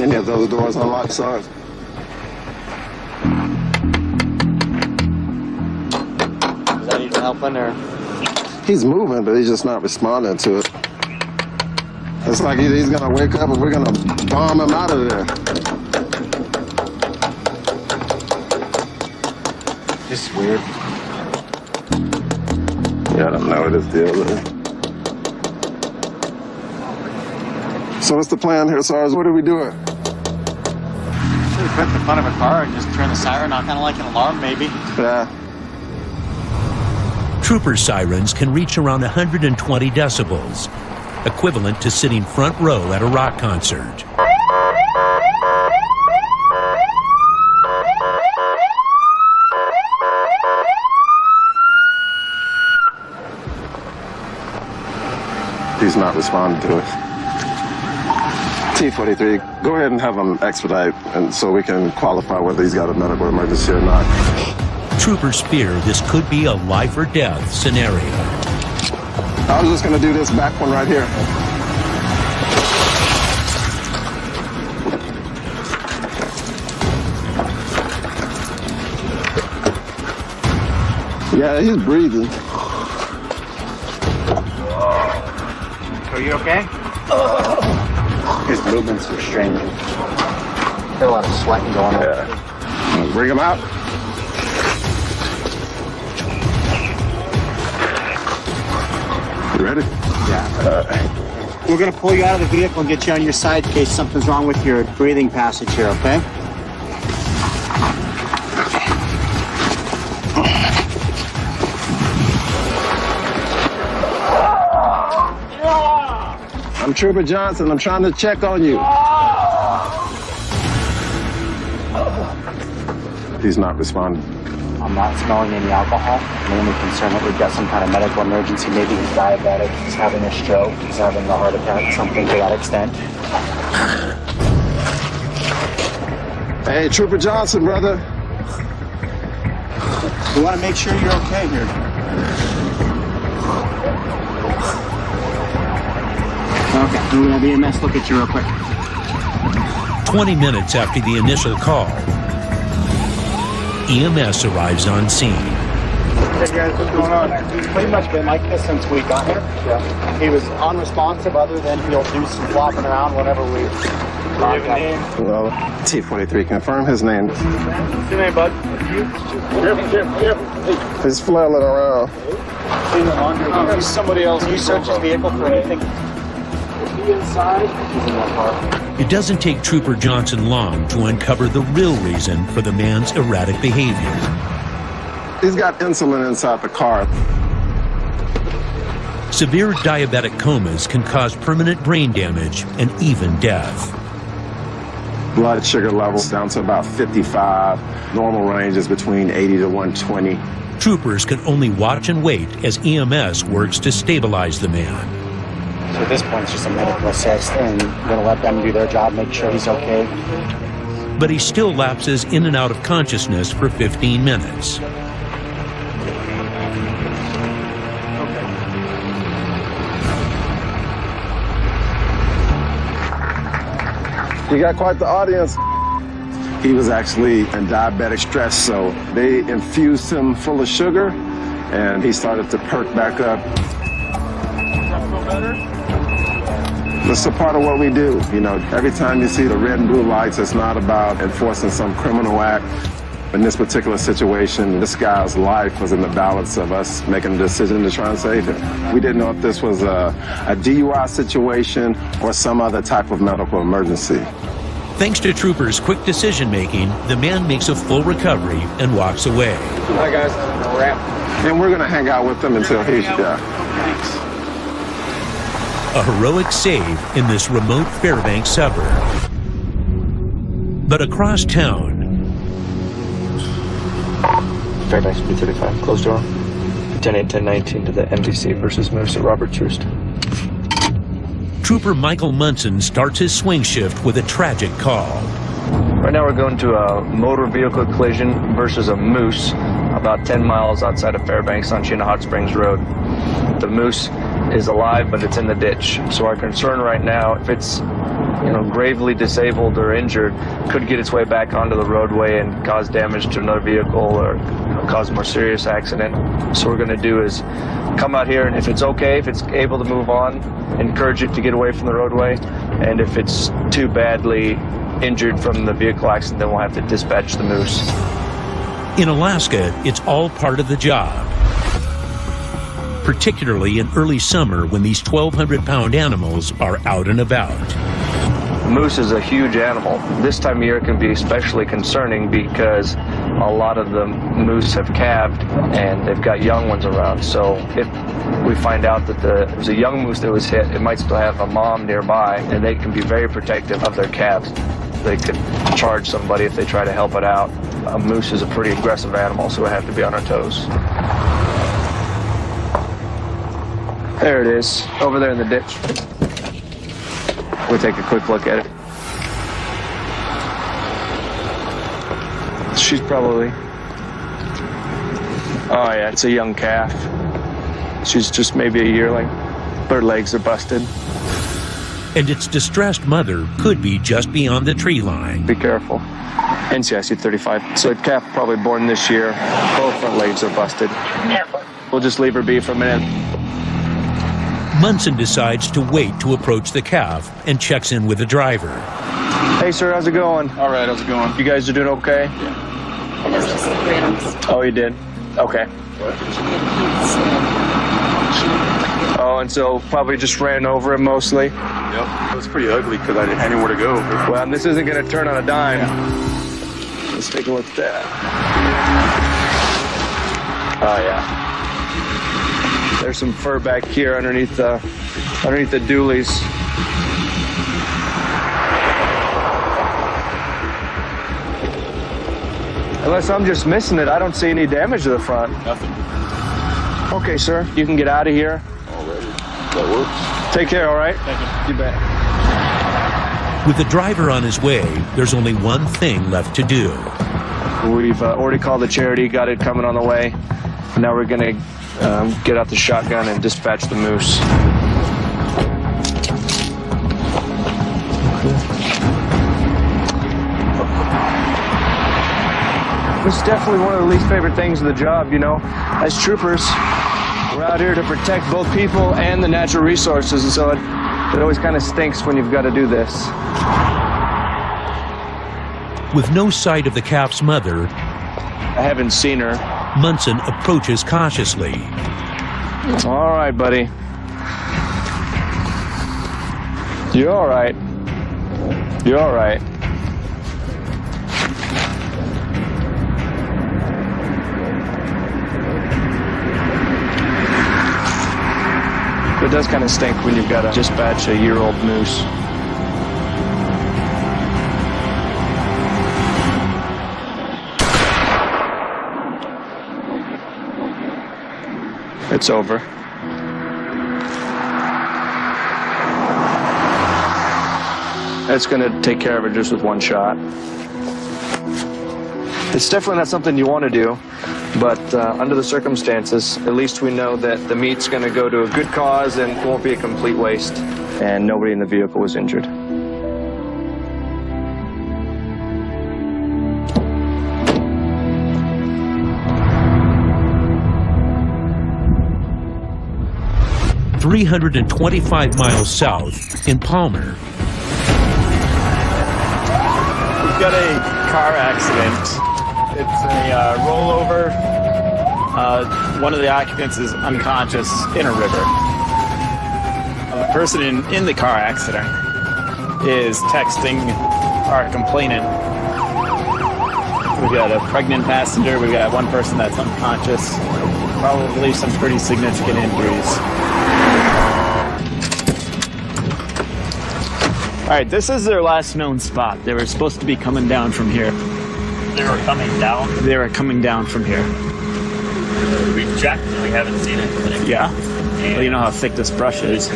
Any of those doors unlocked, Sarge? Helping or he's moving, but he's just not responding to it. It's like he's gonna wake up and we're gonna bomb him out of there. This is weird. Yeah, I don't know what this deal is. So what's the plan here, Sarge? What are we doing? quit in the front of a car and just turn the siren on, kind of like an alarm, maybe. Yeah. Trooper sirens can reach around 120 decibels, equivalent to sitting front row at a rock concert. He's not responding to us. T-43, go ahead and have him expedite, and so we can qualify whether he's got a medical emergency or not. Troopers fear this could be a life or death scenario. I was just going to do this back one right here. Yeah, he's breathing. Are you okay? His movements are strange. Got a lot of sweating going on. Yeah. Bring him out. You ready? Yeah. We're going to pull you out of the vehicle and get you on your side in case something's wrong with your breathing passage here, okay? I'm Trooper Johnson. I'm trying to check on you. He's not responding. I'm not smelling any alcohol. I'm only concerned that we've got some kind of medical emergency. Maybe he's diabetic, he's having a stroke, he's having a heart attack, something to that extent. Hey, Trooper Johnson, brother. We want to make sure you're okay here. Okay, I'm going to have EMS look at you real quick. 20 minutes after the initial call, EMS arrives on scene. Hey guys, what's going on? It's pretty much been like this since we got here. Yeah. He was unresponsive other than he'll do some flopping around whenever we lock up. Well, T-43, confirm his name. What's your name, bud? He's flailing around. There's somebody else. You search his vehicle for anything? Inside. He's in that car. It doesn't take Trooper Johnson long to uncover the real reason for the man's erratic behavior. He's got insulin inside the car. Severe diabetic comas can cause permanent brain damage and even death. Blood sugar levels down to about 55. Normal range is between 80 to 120. Troopers can only watch and wait as EMS works to stabilize the man. So at this point, it's just a medical assess, and we're going to let them do their job, make sure he's okay. But he still lapses in and out of consciousness for 15 minutes. You got quite the audience. He was actually in diabetic stress, so they infused him full of sugar, and he started to perk back up. That's a part of what we do. You know, every time you see the red and blue lights, it's not about enforcing some criminal act. In this particular situation, this guy's life was in the balance of us making a decision to try and save him. We didn't know if this was a DUI situation or some other type of medical emergency. Thanks to Troopers' quick decision-making, the man makes a full recovery and walks away. Hi, guys. We're out. And we're going to hang out with him until he's done. Thanks. A heroic save in this remote Fairbanks suburb. But across town, Fairbanks B35, closed door. 10-8-10-19 to the MDC versus Moose at Robert Troost. Trooper Michael Munson starts his swing shift with a tragic call. Right now we're going to a motor vehicle collision versus a moose about 10 miles outside of Fairbanks on Chena Hot Springs Road. The moose is alive, but it's in the ditch. So our concern right now, if it's gravely disabled or injured, could get its way back onto the roadway and cause damage to another vehicle or cause a more serious accident. So what we're going to do is come out here, and if it's okay, if it's able to move on, encourage it to get away from the roadway. And if it's too badly injured from the vehicle accident, then we'll have to dispatch the moose. In Alaska, it's all part of the job. Particularly in early summer when these 1,200-pound animals are out and about. Moose is a huge animal. This time of year can be especially concerning because a lot of the moose have calved and they've got young ones around. So if we find out that there's a young moose that was hit, it might still have a mom nearby, and they can be very protective of their calves. They could charge somebody if they try to help it out. A moose is a pretty aggressive animal, so we have to be on our toes. There it is, over there in the ditch. We'll take a quick look at it. She's probably... Oh yeah, it's a young calf. She's just maybe a yearling. Her legs are busted. And its distressed mother could be just beyond the tree line. Be careful. NCIC 35. So a calf probably born this year. Both front legs are busted. We'll just leave her be for a minute. Munson decides to wait to approach the calf and checks in with the driver. Hey sir, how's it going? All right, how's it going? You guys are doing okay? Yeah. Oh, you did? Okay. Oh, and so probably just ran over him mostly? Yep, it was pretty ugly because I didn't have anywhere to go. Well, this isn't going to turn on a dime. Yeah. Let's take a look at that. Oh, yeah. There's some fur back here underneath the dualies. Unless I'm just missing it, I don't see any damage to the front. Nothing. Okay, sir. You can get out of here. Already. That works. Take care, all right? Thank you. You bet. With the driver on his way, there's only one thing left to do. We've already called the charity, got it coming on the way. Now we're going to get out the shotgun and dispatch the moose. This is definitely one of the least favorite things of the job, you know. As troopers, we're out here to protect both people and the natural resources, and so it always kind of stinks when you've got to do this. With no sight of the calf's mother, I haven't seen her. Munson approaches cautiously. All right, buddy. You're all right. You're all right. It does kind of stink when you've got to dispatch a year-old moose. It's over. That's going to take care of it just with one shot. It's definitely not something you want to do, but under the circumstances, at least we know that the meat's going to go to a good cause and it won't be a complete waste, and nobody in the vehicle was injured. .325 miles south in Palmer. We've got a car accident. It's a rollover. One of the occupants is unconscious in a river. The person in the car accident is texting our complainant. We've got a pregnant passenger. We've got one person that's unconscious. Probably some pretty significant injuries. All right, this is their last known spot. They were supposed to be coming down from here. They were coming down? They were coming down from here. We've checked, we haven't seen it. Yeah. Well, you know how thick this brush is.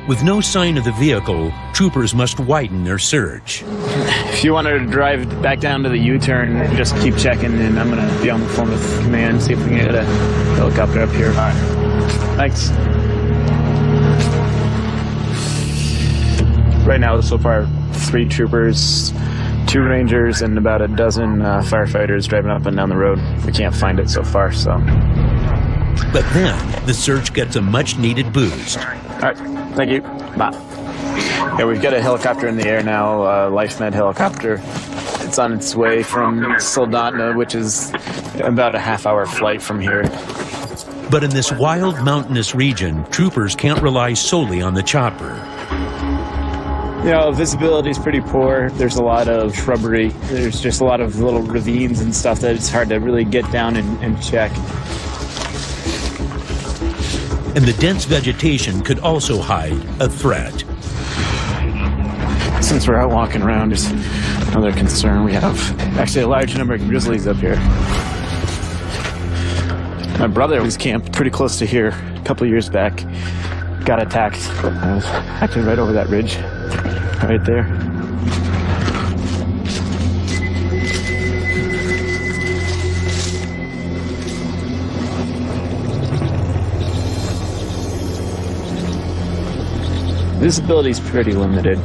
With no sign of the vehicle, troopers must widen their search. If you wanted to drive back down to the U-turn, just keep checking, and I'm going to be on the phone with command, see if we can get a helicopter up here. All right. Thanks. Right now, so far, 3 troopers, 2 rangers, and about a dozen firefighters driving up and down the road. We can't find it so far, so. But then, the search gets a much-needed boost. All right, thank you. Bye. Yeah, we've got a helicopter in the air now, LifeMed helicopter. It's on its way from Soldotna, which is about a half-hour flight from here. But in this wild mountainous region, troopers can't rely solely on the chopper. You know, visibility is pretty poor. There's a lot of shrubbery. There's just a lot of little ravines and stuff that it's hard to really get down and check. And the dense vegetation could also hide a threat. Since we're out walking around, is another concern. We have actually a large number of grizzlies up here. My brother was camped pretty close to here a couple of years back. Got attacked. I was actually right over that ridge, right there. Visibility is pretty limited.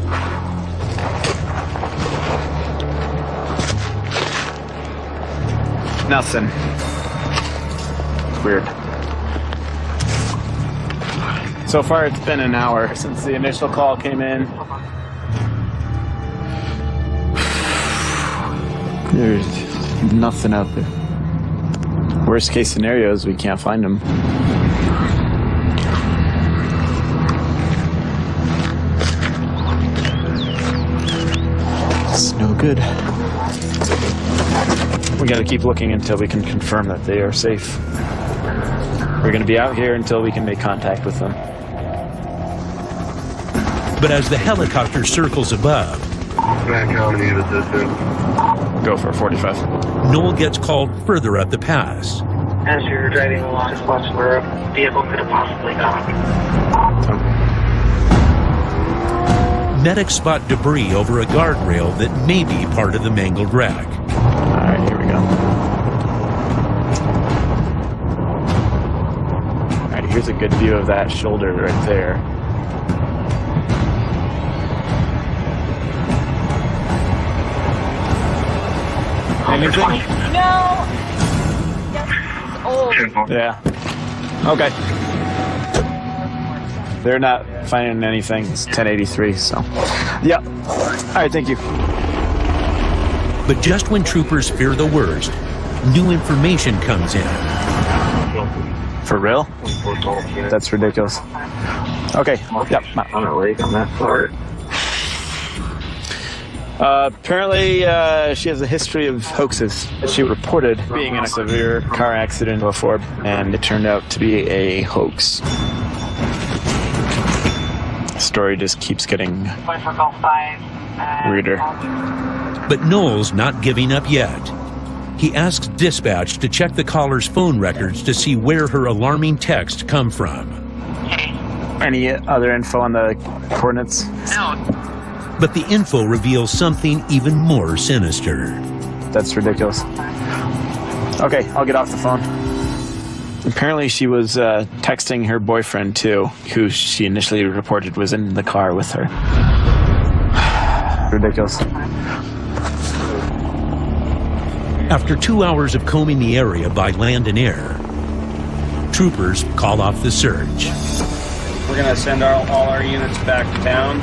Nothing. It's weird. So far, it's been an hour since the initial call came in. There's nothing out there. Worst case scenario is we can't find them. It's no good. We gotta keep looking until we can confirm that they are safe. We're gonna be out here until we can make contact with them. But as the helicopter circles above, Back how many of it Go for 45. Noel gets called further up the pass. As you're driving along, just watch where a vehicle could have possibly gone. Medics spot debris over a guardrail that may be part of the mangled wreck. All right, here we go. All right, here's a good view of that shoulder right there. Anything? No. That's old. Yeah. Okay. They're not finding anything. It's 1083, so. Yeah. All right, thank you. But just when troopers fear the worst, new information comes in. For real? That's ridiculous. Okay. Yep. On a lake on that part. Apparently, she has a history of hoaxes. She reported being in a severe car accident before, and it turned out to be a hoax. The story just keeps getting weirder. But Noel's not giving up yet. He asks dispatch to check the caller's phone records to see where her alarming text come from. Any other info on the coordinates? No. But the info reveals something even more sinister. That's ridiculous. Okay, I'll get off the phone. Apparently she was texting her boyfriend too, who she initially reported was in the car with her. Ridiculous. After 2 hours of combing the area by land and air, troopers call off the search. We're gonna send all our units back down,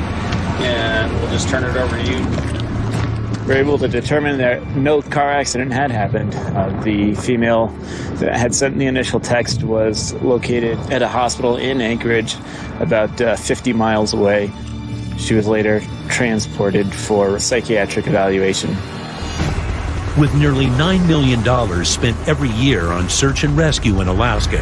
and we'll just turn it over to you. We're able to determine that no car accident had happened. The female that had sent the initial text was located at a hospital in Anchorage, about 50 miles away. She was later transported for psychiatric evaluation. With nearly $9 million spent every year on search and rescue in Alaska,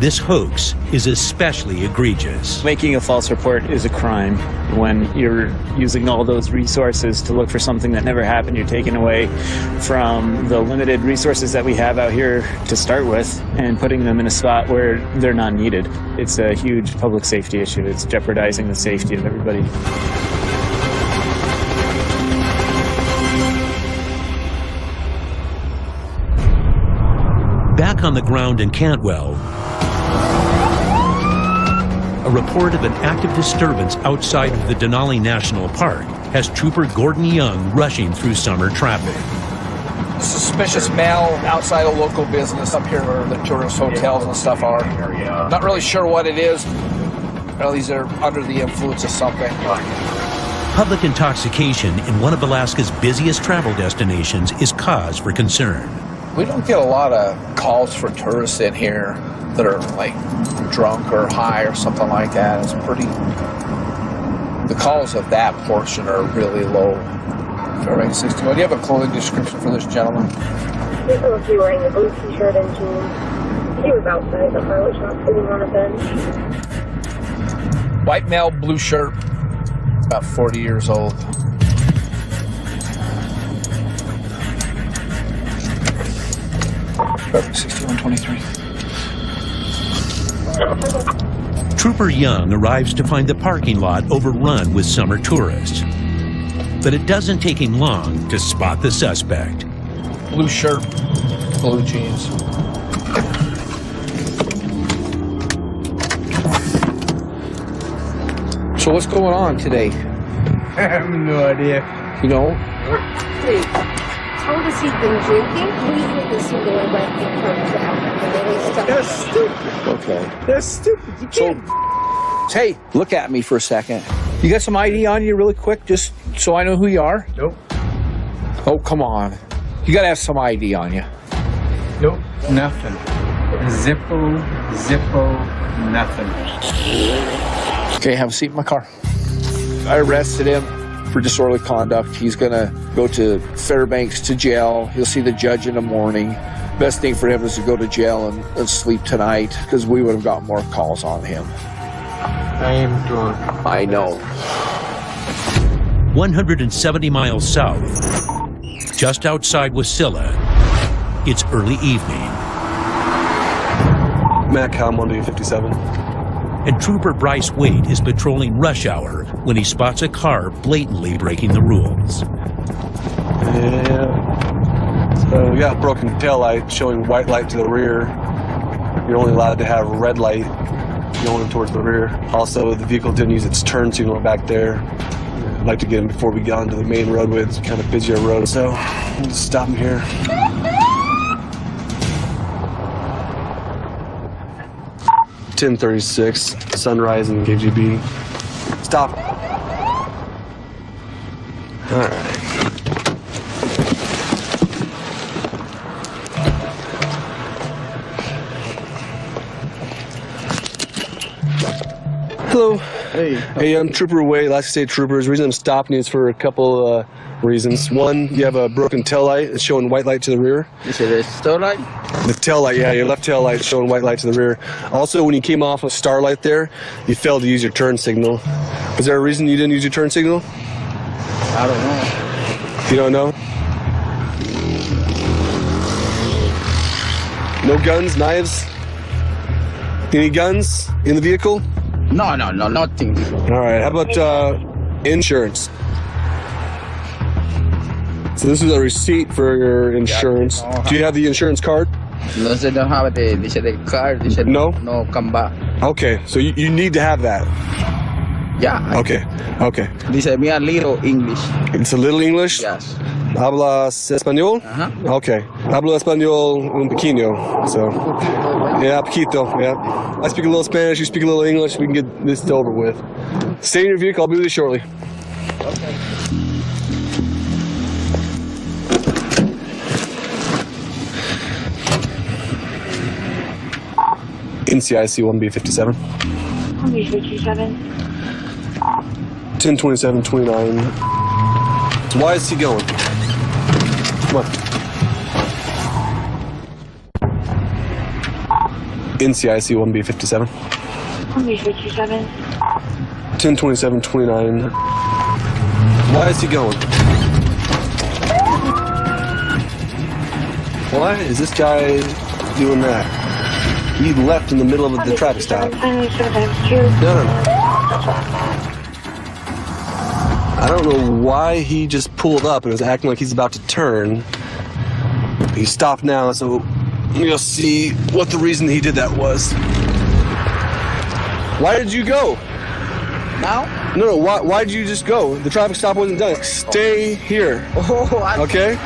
this hoax is especially egregious. Making a false report is a crime. When you're using all those resources to look for something that never happened, you're taking away from the limited resources that we have out here to start with and putting them in a spot where they're not needed. It's a huge public safety issue. It's jeopardizing the safety of everybody. Back on the ground in Cantwell, a report of an active disturbance outside of the Denali National Park has Trooper Gordon Young rushing through summer traffic. Suspicious male outside a local business up here where the tourist hotels and stuff are. Not really sure what it is. Well, these are under the influence of something. Public intoxication in one of Alaska's busiest travel destinations is cause for concern. We don't get a lot of calls for tourists in here that are like drunk or high or something like that. It's pretty The calls of that portion are really low. Fairbanks 61. Do you have a clothing description for this gentleman? This was he wearing a blue t-shirt and jeans. He was outside the highway shop sitting on a bench. White male, blue shirt, about 40 years old. Fairbanks 6123. Trooper Young arrives to find the parking lot overrun with summer tourists. But it doesn't take him long to spot the suspect. Blue shirt, blue jeans. So what's going on today? I have no idea. You know? Wait, how old has he been drinking? What do you think this is going back in front of him? That's stupid. Okay. That's stupid. You can't. Hey, look at me for a second. You got some ID on you really quick, just so I know who you are? Nope. Oh, come on. You gotta have some ID on you. Nope. Nothing. Zippo, nothing. Okay, have a seat in my car. I arrested him for disorderly conduct. He's gonna go to Fairbanks to jail. He'll see the judge in the morning. Best thing for him is to go to jail and sleep tonight, because we would have got more calls on him. I am drunk. I know. 170 miles south, just outside Wasilla, it's early evening. MACCOM 1B57. And Trooper Bryce Waite is patrolling rush hour when he spots a car blatantly breaking the rules. Yeah. So we got a broken taillight showing white light to the rear. You're only allowed to have red light going towards the rear. Also, the vehicle didn't use its turn signal back there. I'd like to get him before we get onto the main roadway. It's kind of busier road, so we'll just stop him here. (10:36) Sunrise in KGB. Stop. All right. Hello. Hey, I'm Trooper Waite, Alaska State Troopers. The reason I'm stopping you is for a couple reasons. One, you have a broken taillight. It's showing white light to the rear. You say the tail light? The tail light, yeah, your left tail light showing white light to the rear. Also, when you came off of Starlight there, you failed to use your turn signal. Was there a reason you didn't use your turn signal? I don't know. You don't know? No guns, knives? Any guns in the vehicle? No, nothing. All right, how about insurance? So this is a receipt for your insurance. Do you have the insurance card? No, they don't have the card. They said no, come back. Okay, so you need to have that. Yeah. Okay. They said me a little English. It's a little English? Yes. ¿Hablas español? Okay. Hablo español un pequeño. So, yeah, poquito. Yeah. I speak a little Spanish. You speak a little English. We can get this over with. Stay in your vehicle. I'll be with you shortly. Okay. NCIC 1B57. 1B57. 10:27:29. So why is he going? Come on. NCIC 1B57. 1B57. 10:27:29. Why is he going? Why is this guy doing that? He left in the middle of the traffic stop. No. I don't know why he just pulled up and was acting like he's about to turn. He stopped now, so we'll see what the reason he did that was. Why did you go? Now? No, why did you just go? The traffic stop wasn't done. Stay here. Okay?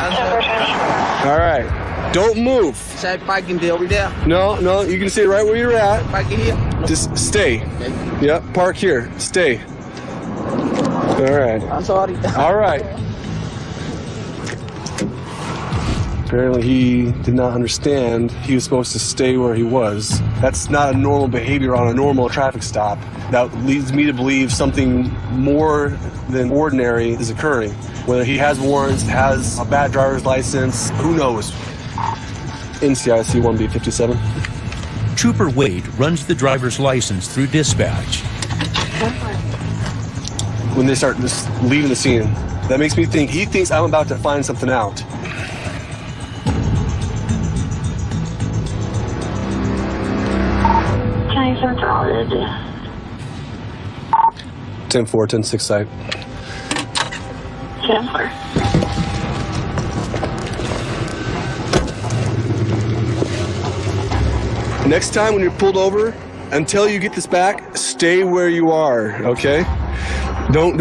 All right. Don't move. Side parking over there. No, you can stay right where you're at. Parking here. Just stay. Okay. Yep, park here. Stay. All right. I'm sorry. All right. Apparently he did not understand he was supposed to stay where he was. That's not a normal behavior on a normal traffic stop. That leads me to believe something more than ordinary is occurring. Whether he has warrants, has a bad driver's license, who knows? NCIC 1B57. Trooper Wade runs the driver's license through dispatch. When they start just leaving the scene, that makes me think he thinks I'm about to find something out. Solid. 10-4, 10-6 side. 10-4. Next time when you're pulled over, until you get this back, stay where you are, okay? Don't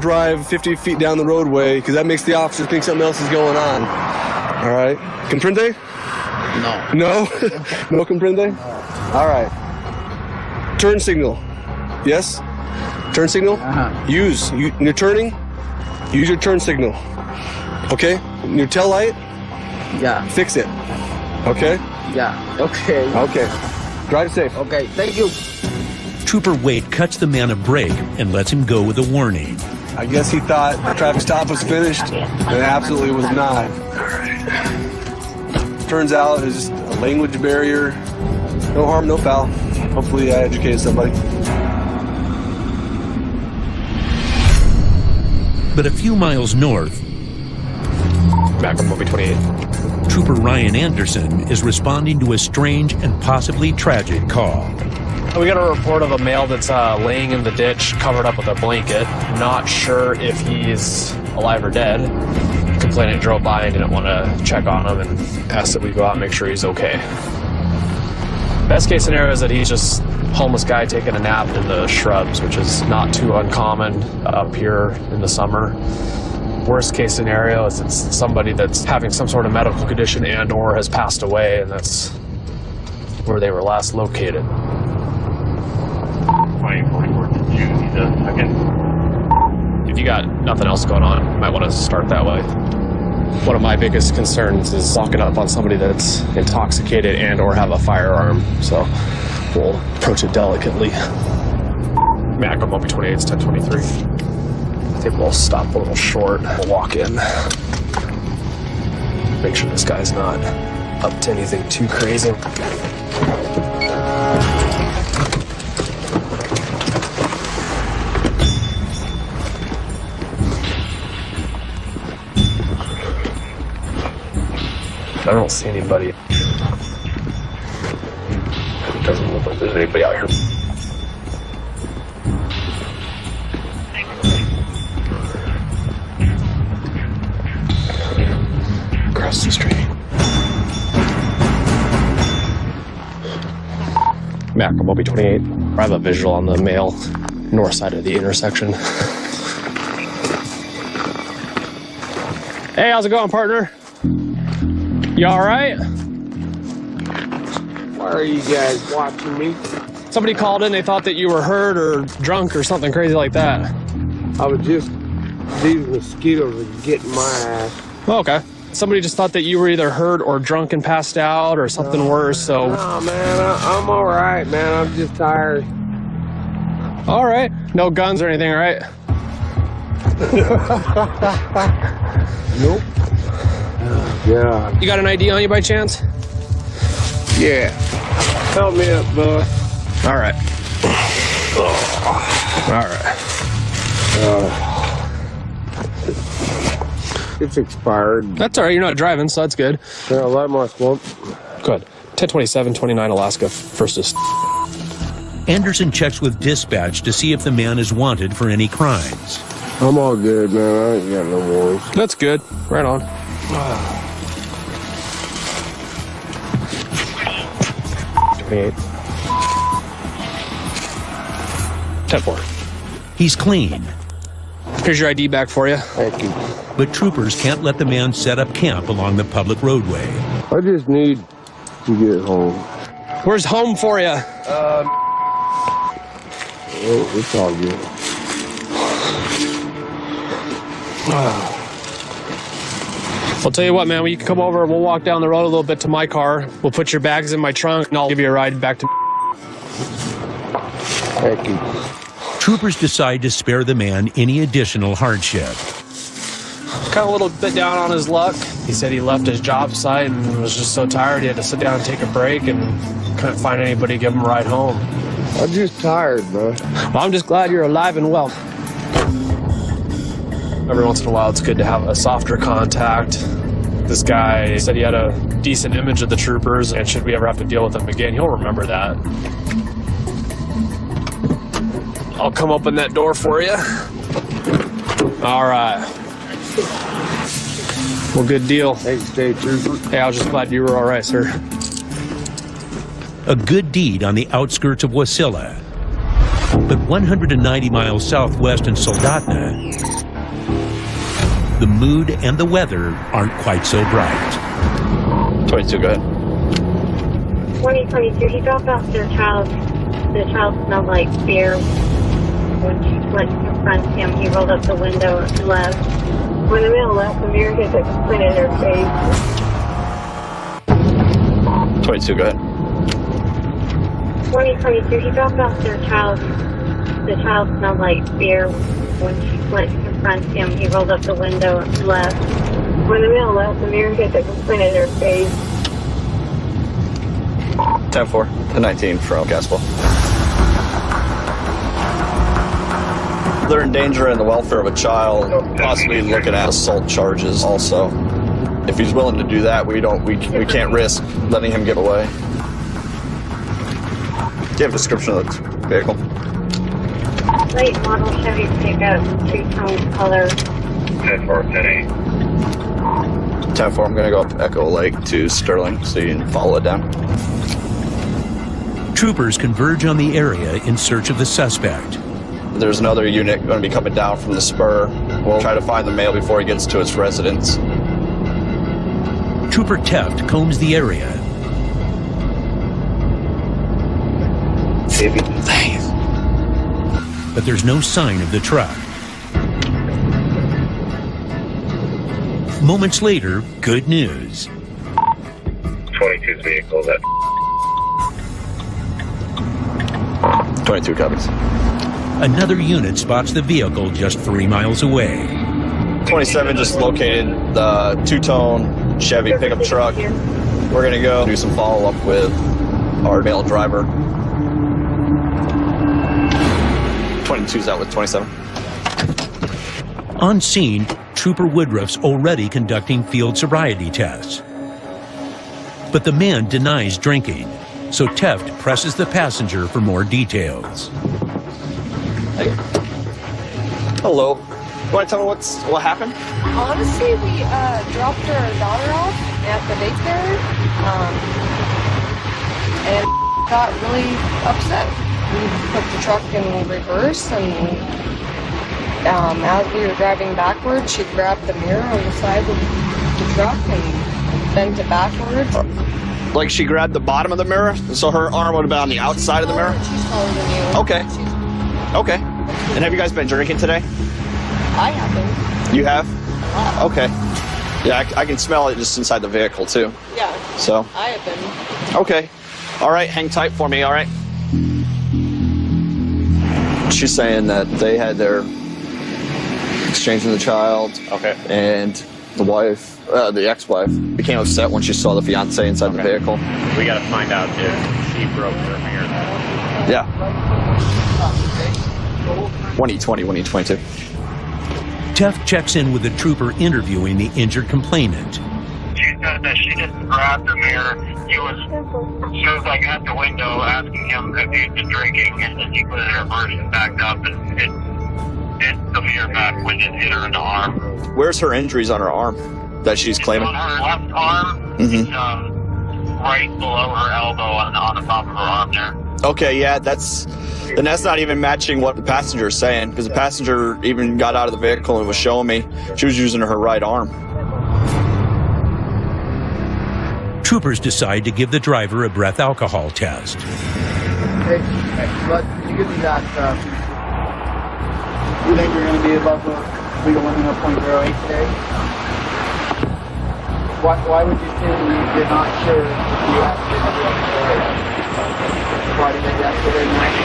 drive 50 feet down the roadway, because that makes the officer think something else is going on. All right? Comprende? No. No? No comprende? All right. Turn signal. Yes? Turn signal? When you're turning, use your turn signal. Okay? When your tail light? Yeah. Fix it. Okay? Yeah. Okay. Okay. Drive safe. Okay. Thank you. Trooper Wade cuts the man a break and lets him go with a warning. I guess he thought the traffic stop was finished, and it absolutely was not. Turns out it's just a language barrier. No harm, no foul. Hopefully I educated somebody. But a few miles north, back on Moby 28. Trooper Ryan Anderson is responding to a strange and possibly tragic call. We got a report of a male that's laying in the ditch, covered up with a blanket. Not sure if he's alive or dead. Complainant drove by and didn't want to check on him and asked that we go out and make sure he's okay. Best case scenario is that he's just a homeless guy taking a nap in the shrubs, which is not too uncommon up here in the summer. Worst case scenario is it's somebody that's having some sort of medical condition and or has passed away, and that's where they were last located. If you got nothing else going on, you might want to start that way. One of my biggest concerns is locking up on somebody that's intoxicated and or have a firearm, so we'll approach it delicately. Mac on Moby 28 is 1023. I think we'll stop a little short. We'll walk in. Make sure this guy's not up to anything too crazy. I don't see anybody. It doesn't look like there's anybody out here. Across the street. Mac on Moby 28. I have a visual on the male north side of the intersection. Hey, how's it going, partner? You all right? Why are you guys watching me? Somebody called in, they thought that you were hurt or drunk or something crazy like that. I was just, these mosquitoes are getting my ass. Oh, okay. Somebody just thought that you were either hurt or drunk and passed out or something worse, so... No, man, I'm all right, man. I'm just tired. All right. No guns or anything, right? Nope. Yeah. You got an ID on you by chance? Yeah. Help me up, bud. All right. All right. It's expired. That's all right. You're not driving, so that's good. Yeah, light my swamp. Good. 1027, 29 Alaska, first is... Anderson checks with dispatch to see if the man is wanted for any crimes. I'm all good, man. I ain't got no worries. That's good. Right on. 28. 10-4. He's clean. Here's your ID back for you. Thank you. But troopers can't let the man set up camp along the public roadway. I just need to get home. Where's home for you? It's all good. I'll tell you what, man, you can come over and we'll walk down the road a little bit to my car. We'll put your bags in my trunk and I'll give you a ride back to... Thank you. Troopers decide to spare the man any additional hardship. Kind of a little bit down on his luck. He said he left his job site and was just so tired he had to sit down and take a break and couldn't find anybody to give him a ride home. I'm just tired, bro. Well, I'm just glad you're alive and well. Every once in a while, it's good to have a softer contact. This guy said he had a decent image of the troopers, and should we ever have to deal with him again, he'll remember that. I'll come open that door for you. All right. Well, good deal. Hey, State Trooper. Hey, I was just glad you were all right, sir. A good deed on the outskirts of Wasilla. But 190 miles southwest in Soldotna, the mood and the weather aren't quite so bright. 22, go ahead. 2022, he dropped off their child. The child smelled like beer. When she went to confront him, he rolled up the window and left. When the male left, the mirror hit the complaint in her face. 22, go ahead. 2022, he dropped off their child. The child smelled like beer. When she went to confront him, he rolled up the window and left. When the male left, the mirror hit the complaint in her face. 10-4 to 19 from Gaspel. They're endangering the welfare of a child, possibly looking at assault charges also. If he's willing to do that, we can't risk letting him get away. Do you have a description of the vehicle? Late model Chevy pickup, two-tone color. 10-4, 10-8. 10-4, I'm going to go up Echo Lake to Sterling so you can follow it down. Troopers converge on the area in search of the suspect. There's another unit going to be coming down from the spur. We'll try to find the male before he gets to his residence. Trooper Teft combs the area. But there's no sign of the truck. Moments later, good news. 22's vehicle that 22 copies. Another unit spots the vehicle just 3 miles away. 27 just located the two-tone Chevy pickup truck. We're going to go do some follow-up with our male driver. 22's out with 27. On scene, Trooper Woodruff's already conducting field sobriety tests. But the man denies drinking, so Teft presses the passenger for more details. Hey. Hello. You want to tell me what happened? Honestly, we dropped our daughter off at the daycare and got really upset. We put the truck in reverse, and as we were driving backwards, she grabbed the mirror on the side of the truck and bent it backwards. Like she grabbed the bottom of the mirror, so her arm would have been on the outside of the mirror? She's taller than you. Okay. Okay. And have you guys been drinking today? I haven't. You have? Okay. Yeah, I can smell it just inside the vehicle, too. Yeah. So? I have been. Okay. All right, hang tight for me, all right? She's saying that they had their exchanging the child. Okay. And the wife, the ex-wife, became upset when she saw the fiance inside the vehicle. We got to find out if she broke her mirror. Yeah. 2020, 2022. Teft checks in with the trooper interviewing the injured complainant. she said that she didn't grab the mirror. She was like at the window asking him if he'd been drinking, and then he put her version back up and hit the mirror back when it hit her in the arm. Where's her injuries on her arm that she's claiming? On her left arm, it's, right below her elbow on the top of her arm there. Okay, yeah, that's not even matching what the passenger is saying, because the passenger even got out of the vehicle and was showing me she was using her right arm. Troopers decide to give the driver a breath alcohol test. Hey, but you give me that. You think you're going to be above the legal limit of .08 today? Why would you say you're not sure if you actually why did they yesterday night?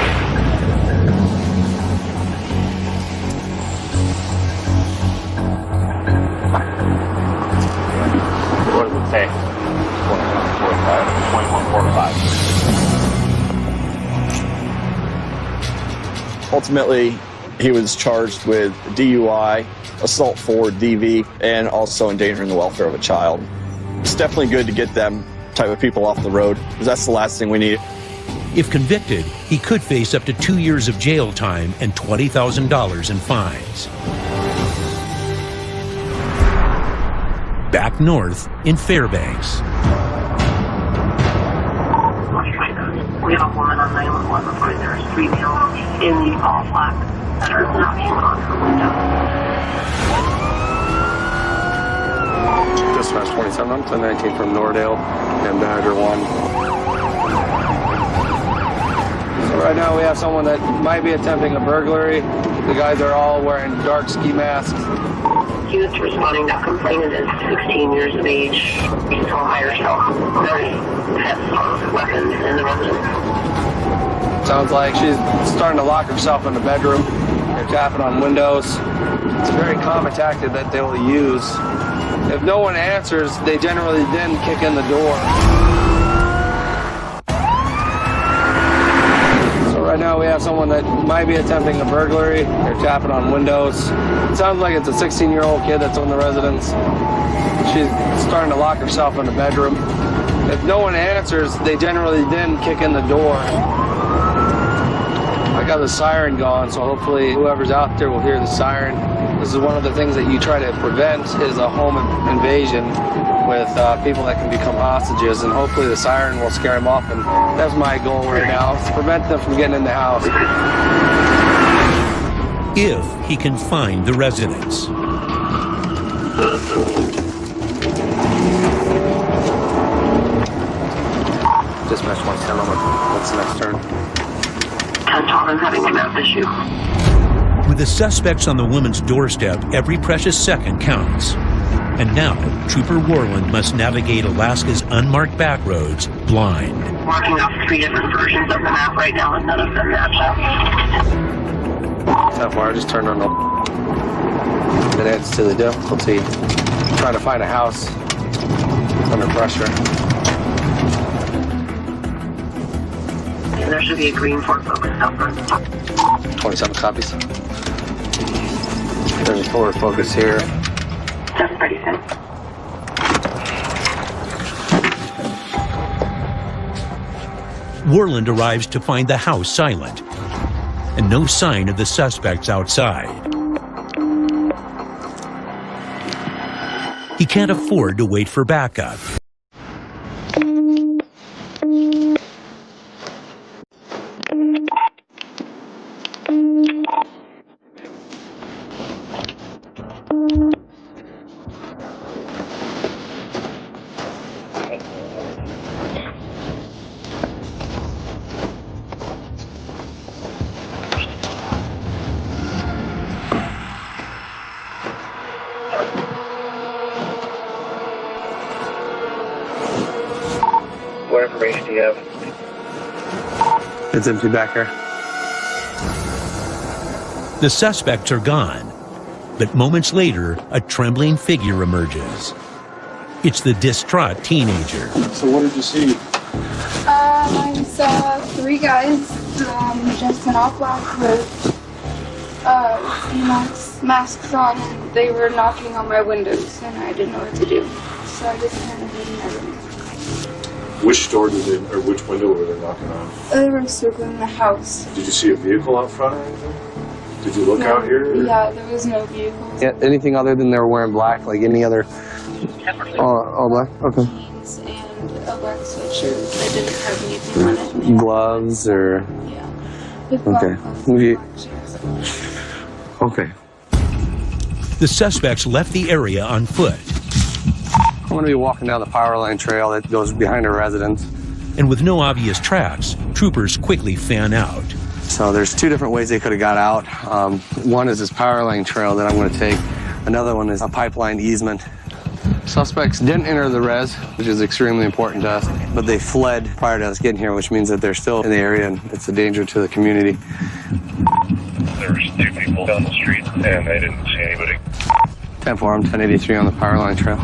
What does it say? 2145. Ultimately, he was charged with DUI, assault forward, DV, and also endangering the welfare of a child. It's definitely good to get them type of people off the road, because that's the last thing we need. If convicted, he could face up to 2 years of jail time and $20,000 in fines. Back north in Fairbanks. We have a woman on 911 reporting there's 3 males in the all black that are knocking on her window. Dispatch 27, I'm 1019 from Nordale and Badger 1. So right now we have someone that might be attempting a burglary. The guys are all wearing dark ski masks. Youth responding to complainant is 16 years of age. She's home by herself. Very heavy weapons in the residence. Sounds like she's starting to lock herself in the bedroom. They're tapping on windows. It's a very common tactic that they will use. If no one answers, they generally then kick in the door. So right now we have someone that might be attempting a burglary. They're tapping on windows. It sounds like it's a 16-year-old kid that's in the residence. She's starting to lock herself in the bedroom. If no one answers, they generally then kick in the door. I got the siren going, so hopefully whoever's out there will hear the siren. This is one of the things that you try to prevent is a home invasion with people that can become hostages, and hopefully the siren will scare them off, and that's my goal right now, is to prevent them from getting in the house. If he can find the residents. Dispatch 110, what's the next turn? 10 children having a mouth issue. With the suspects on the woman's doorstep, every precious second counts. And now, Trooper Worland must navigate Alaska's unmarked back roads blind. Marking off 3 different versions of the map right now, and none of them match up. That far, I just turned on the... It adds to the difficulty trying to find a house under pressure. And there should be a green Ford Focus out front. 27 copies. There's a Ford Focus here. That's pretty good. Worland arrives to find the house silent and no sign of the suspects outside. He can't afford to wait for backup. What information do you have? It's empty back here. The suspects are gone, but moments later, a trembling figure emerges. It's the distraught teenager. So what did you see? I saw 3 guys dressed in all black with masks on, and they were knocking on my windows, and I didn't know what to do. So I just kind of hid in my room. Which door did they, or which window were they knocking on? They were circling the house. Did you see a vehicle out front or anything? Did you look out here? Or? Yeah, there was no vehicles. Yeah, anything other than they were wearing black, like any other... all black? Okay. Jeans and a black sweatshirt that didn't have anything on it. Gloves or... Yeah. Okay. The suspects left the area on foot. I'm going to be walking down the power line trail that goes behind our residence. And with no obvious tracks, troopers quickly fan out. So there's 2 different ways they could have got out. One is this power line trail that I'm going to take. Another one is a pipeline easement Suspects didn't enter the res, which is extremely important to us, but they fled prior to us getting here, which means that they're still in the area and it's a danger to the community. There was 2 people down the street, and I didn't see anybody. 10-4, I'm 1083 on the power line trail.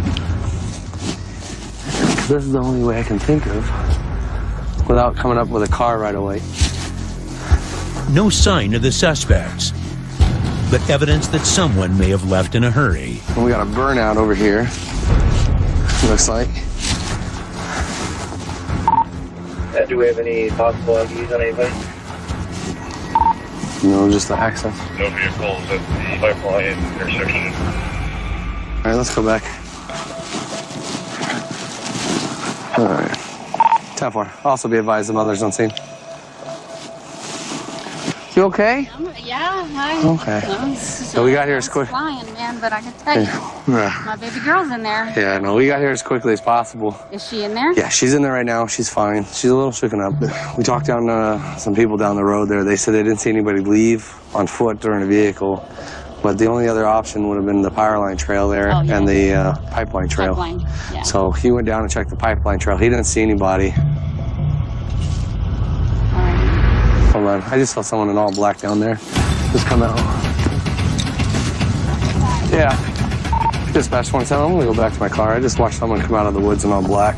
This is the only way I can think of without coming up with a car right away. No sign of the suspects, but evidence that someone may have left in a hurry. And we got a burnout over here, looks like. Do we have any possible MPs on anybody? No, just the access. No vehicles at the pipeline intersection. All right, let's go back. All right. 10-4. Also be advised the mother's on scene. You okay? Yeah, hi. Okay. So we got here as quick. Flying, man, but I can tell you, Yeah. my baby girl's in there. Yeah, no, we got here as quickly as possible. Is she in there? Yeah, she's in there right now. She's fine. She's a little shooken up. We talked down to some people down the road there. They said they didn't see anybody leave on foot during a vehicle, but the only other option would have been the power line trail there and the pipeline trail. Pipeline, yeah. So he went down and checked the pipeline trail. He didn't see anybody. Hold on, I just saw someone in all black down there. Just come out. Yeah. Dispatch 27, I'm gonna go back to my car. I just watched someone come out of the woods in all black.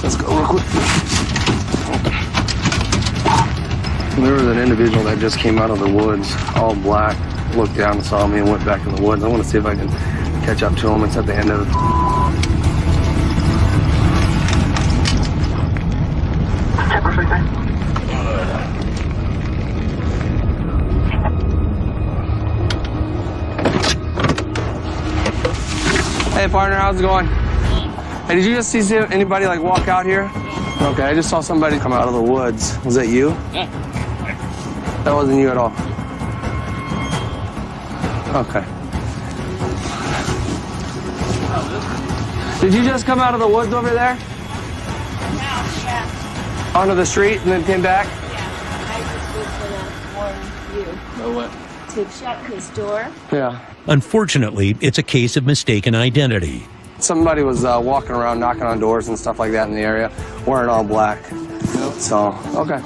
Let's go real quick. There was an individual that just came out of the woods, all black, looked down and saw me and went back in the woods. I want to see if I can catch up to him. It's at the end of it. Hey partner, how's it going? Hey, did you just see anybody like walk out here? Okay, I just saw somebody come out of the woods. Was that you? Yeah. That wasn't you at all. Okay. Did you just come out of the woods over there? Yeah. Onto the street and then came back? I just was gonna warn you. Oh, what? To shut his door. Yeah. Unfortunately, it's a case of mistaken identity. Somebody was walking around knocking on doors and stuff like that in the area, wearing all black. So, okay.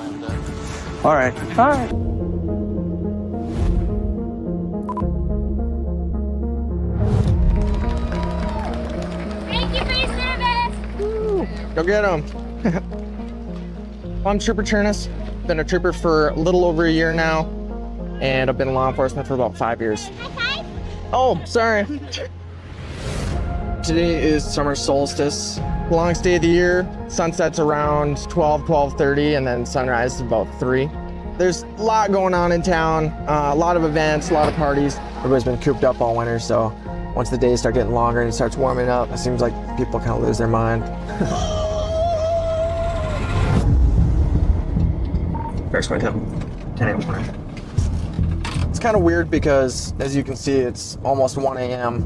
All right. All right. Thank you for your service. Go get him. I'm Trooper Chernus. Been a trooper for a little over a year now, and I've been in law enforcement for about 5 years. Oh, sorry. Today is summer solstice. Longest day of the year. Sunset's around 12:30, and then sunrise is about 3. There's a lot going on in town, a lot of events, a lot of parties. Everybody's been cooped up all winter, so once the days start getting longer and it starts warming up, it seems like people kind of lose their mind. First one, 10 a.m. It's kind of weird because, as you can see, it's almost 1 a.m.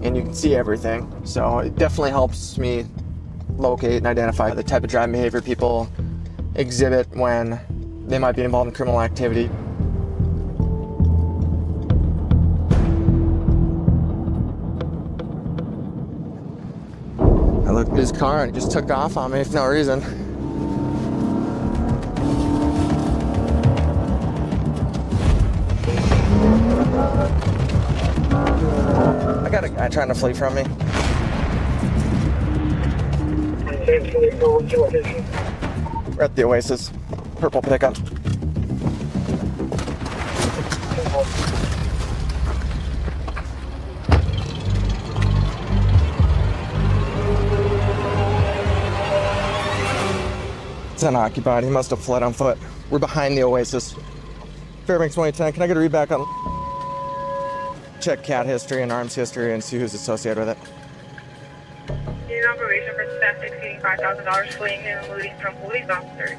and you can see everything. So it definitely helps me locate and identify the type of driving behavior people exhibit when they might be involved in criminal activity. I looked at his car and he just took off on me for no reason. I got a guy trying to flee from me. We're at the Oasis. Purple pickup. It's unoccupied. He must have fled on foot. We're behind the Oasis. Fairbanks 2010, can I get a read back on? Check cat history and arms history and see who's associated with it. You're on probation for theft exceeding $5,000, fleeing and eluding from police officers.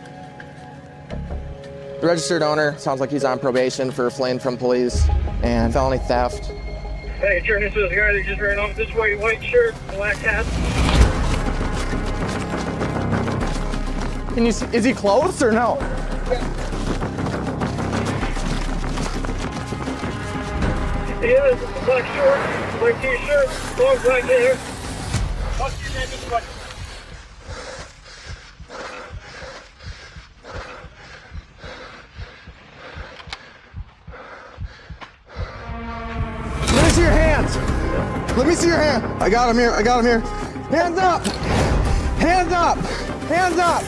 The registered owner sounds like he's on probation for fleeing from police and felony theft. Hey, turn this to the guy that just ran off this way, white shirt, black hat. Can you see, is he close or no? Yeah, it's a black short, black t-shirt, long black hair. What's your name? What? Let me see your hands. Let me see your hand. I got him here. I got him here. Hands up. Hands up. Hands up.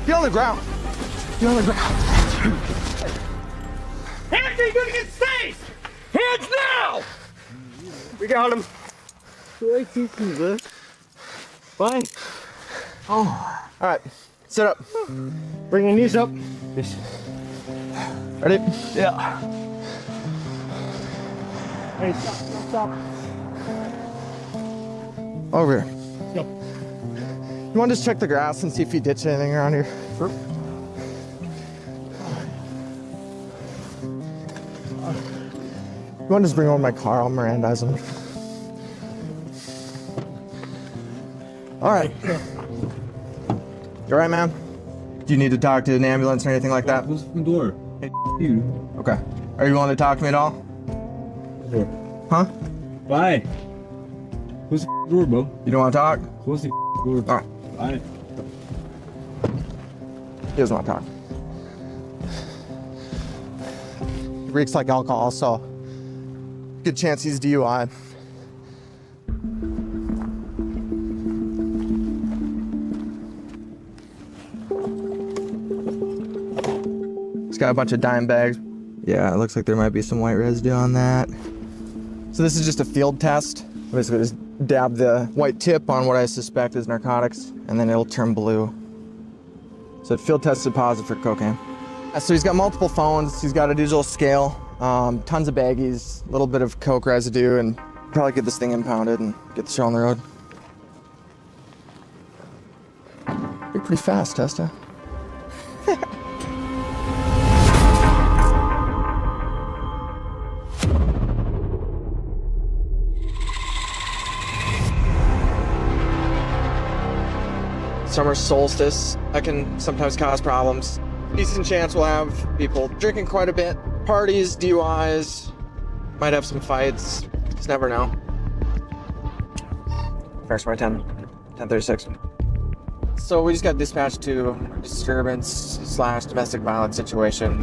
Get on the ground. Get on the ground. Hands, you're gonna get staged! Hands now! We got him. Fine. Oh. All right. Sit up. Bring your knees up. Ready? Yeah. Hey, stop. Over here. Go. You want to just check the grass and see if you ditch anything around here? Sure. You want to just bring over my car? I'll Mirandize him. All right. You all right, man? Do you need to talk to an ambulance or anything like that? Who's the door? Hey, you. Okay. Are you willing to talk to me at all? Sure. Huh? Bye. Who's the door, bro? You don't want to talk? Who's the door? All right. Bye. He doesn't want to talk. He reeks like alcohol, so good chance he's DUI. He's got a bunch of dime bags. Yeah, it looks like there might be some white residue on that. So this is just a field test. Basically just dab the white tip on what I suspect is narcotics, and then it'll turn blue. So it field tested positive for cocaine. So he's got multiple phones, he's got a digital scale, tons of baggies, a little bit of coke residue, and probably get this thing impounded and get the show on the road. You're pretty fast, Testa. Summer solstice, that can sometimes cause problems. Decent chance we'll have people drinking quite a bit, parties, DUIs, might have some fights, just never know. Fair Smart 1036. So we just got dispatched to a disturbance/domestic violence situation.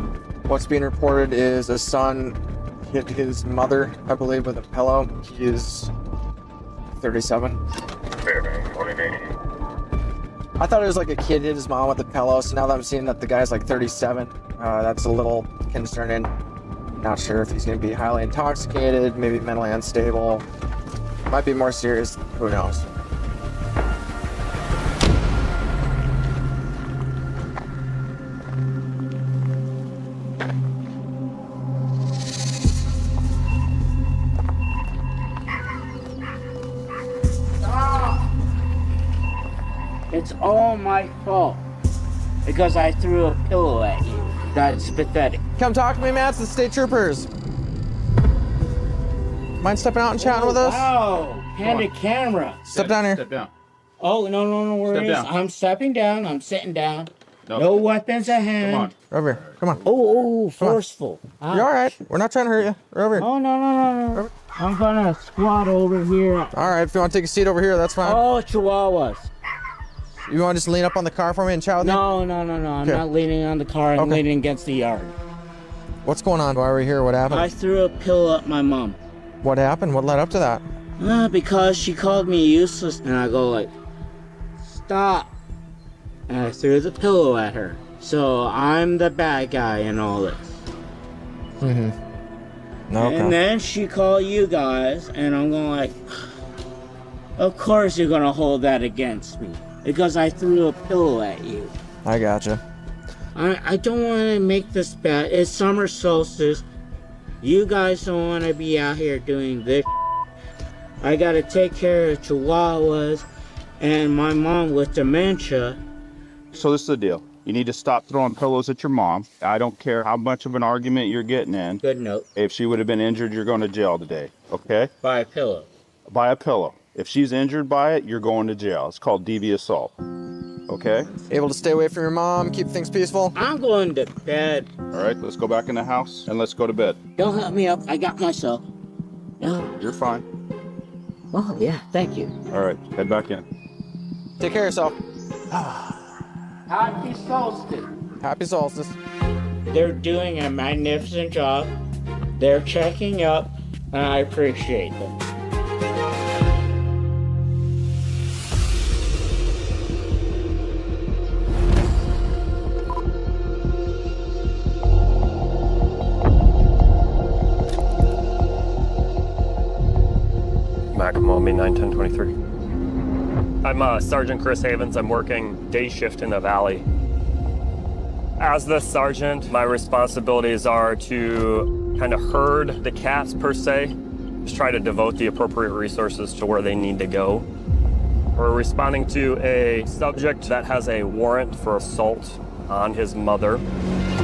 What's being reported is a son hit his mother, I believe, with a pillow. He is 37. I thought it was like a kid hit his mom with a pillow, so now that I'm seeing that the guy's like 37, that's a little concerning. Not sure if he's going to be highly intoxicated, maybe mentally unstable. Might be more serious, who knows. It's all my fault because I threw a pillow at you. That's pathetic. Come talk to me, man. It's the state troopers. Mind stepping out and chatting with us? Wow, candid camera. Step down here. Step down. Oh, no worries. down. I'm stepping down. I'm sitting down. No weapons at hand. Come on. Over here. Come on. Oh, forceful. You're all right. We're not trying to hurt you. We're over here. Oh, no. I'm gonna squat over here. All right. If you want to take a seat over here, that's fine. Oh, chihuahuas. You want to just lean up on the car for me and chat with me? No. I'm not leaning on the car. I'm leaning against the yard. What's going on? Why are we here? What happened? I threw a pillow at my mom. What happened? What led up to that? Because she called me useless, and I go like, stop. And I threw the pillow at her. So I'm the bad guy in all this. Mm-hmm. Okay. And then she called you guys, and I'm going like, of course you're gonna hold that against me. Because I threw a pillow at you. I gotcha. I don't want to make this bad. It's summer solstice. You guys don't want to be out here doing this. I gotta take care of chihuahuas and my mom with dementia. So this is the deal. You need to stop throwing pillows at your mom. I don't care how much of an argument you're getting in. Good note. If she would have been injured, you're going to jail today, okay? By a pillow. By a pillow. If she's injured by it, you're going to jail. It's called deviant assault, Okay. Able to stay away from your mom, keep things peaceful? I'm going to bed. All right, let's go back in the house and let's go to bed. Don't help me up. I got myself. No. You're fine. Oh, yeah. Thank you. All right, head back in. Take care of yourself. Happy solstice. Happy solstice. They're doing a magnificent job. They're checking up, and I appreciate them. Macamombe 91023. I'm Sergeant Chris Havens. I'm working day shift in the Valley. As the sergeant, my responsibilities are to kind of herd the cats per se, just try to devote the appropriate resources to where they need to go. We're responding to a subject that has a warrant for assault on his mother.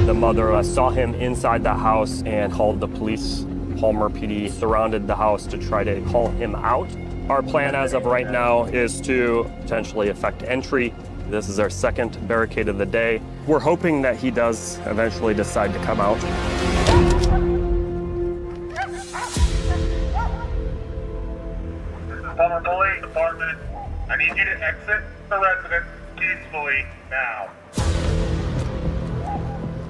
The mother saw him inside the house and called the police. Palmer PD surrounded the house to try to call him out. Our plan as of right now is to potentially effect entry. This is our second barricade of the day. We're hoping that he does eventually decide to come out. Palmer Police Department, I need you to exit the residence peacefully now.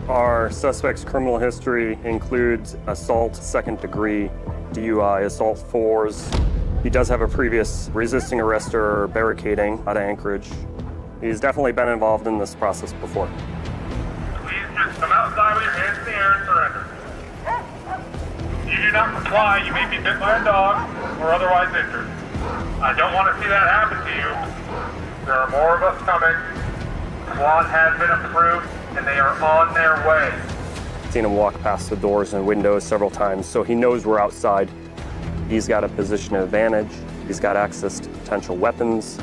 Our suspect's criminal history includes assault, second degree, DUI, assault 4s. He does have a previous resisting arrest or barricading out of Anchorage. He's definitely been involved in this process before. Please just come outside with your hands in the air and surrender. If you do not comply, you may be bit by a dog or otherwise injured. I don't want to see that happen to you. There are more of us coming. SWAT has been approved and they are on their way. Seen him walk past the doors and windows several times, so he knows we're outside. He's got a position of advantage. He's got access to potential weapons.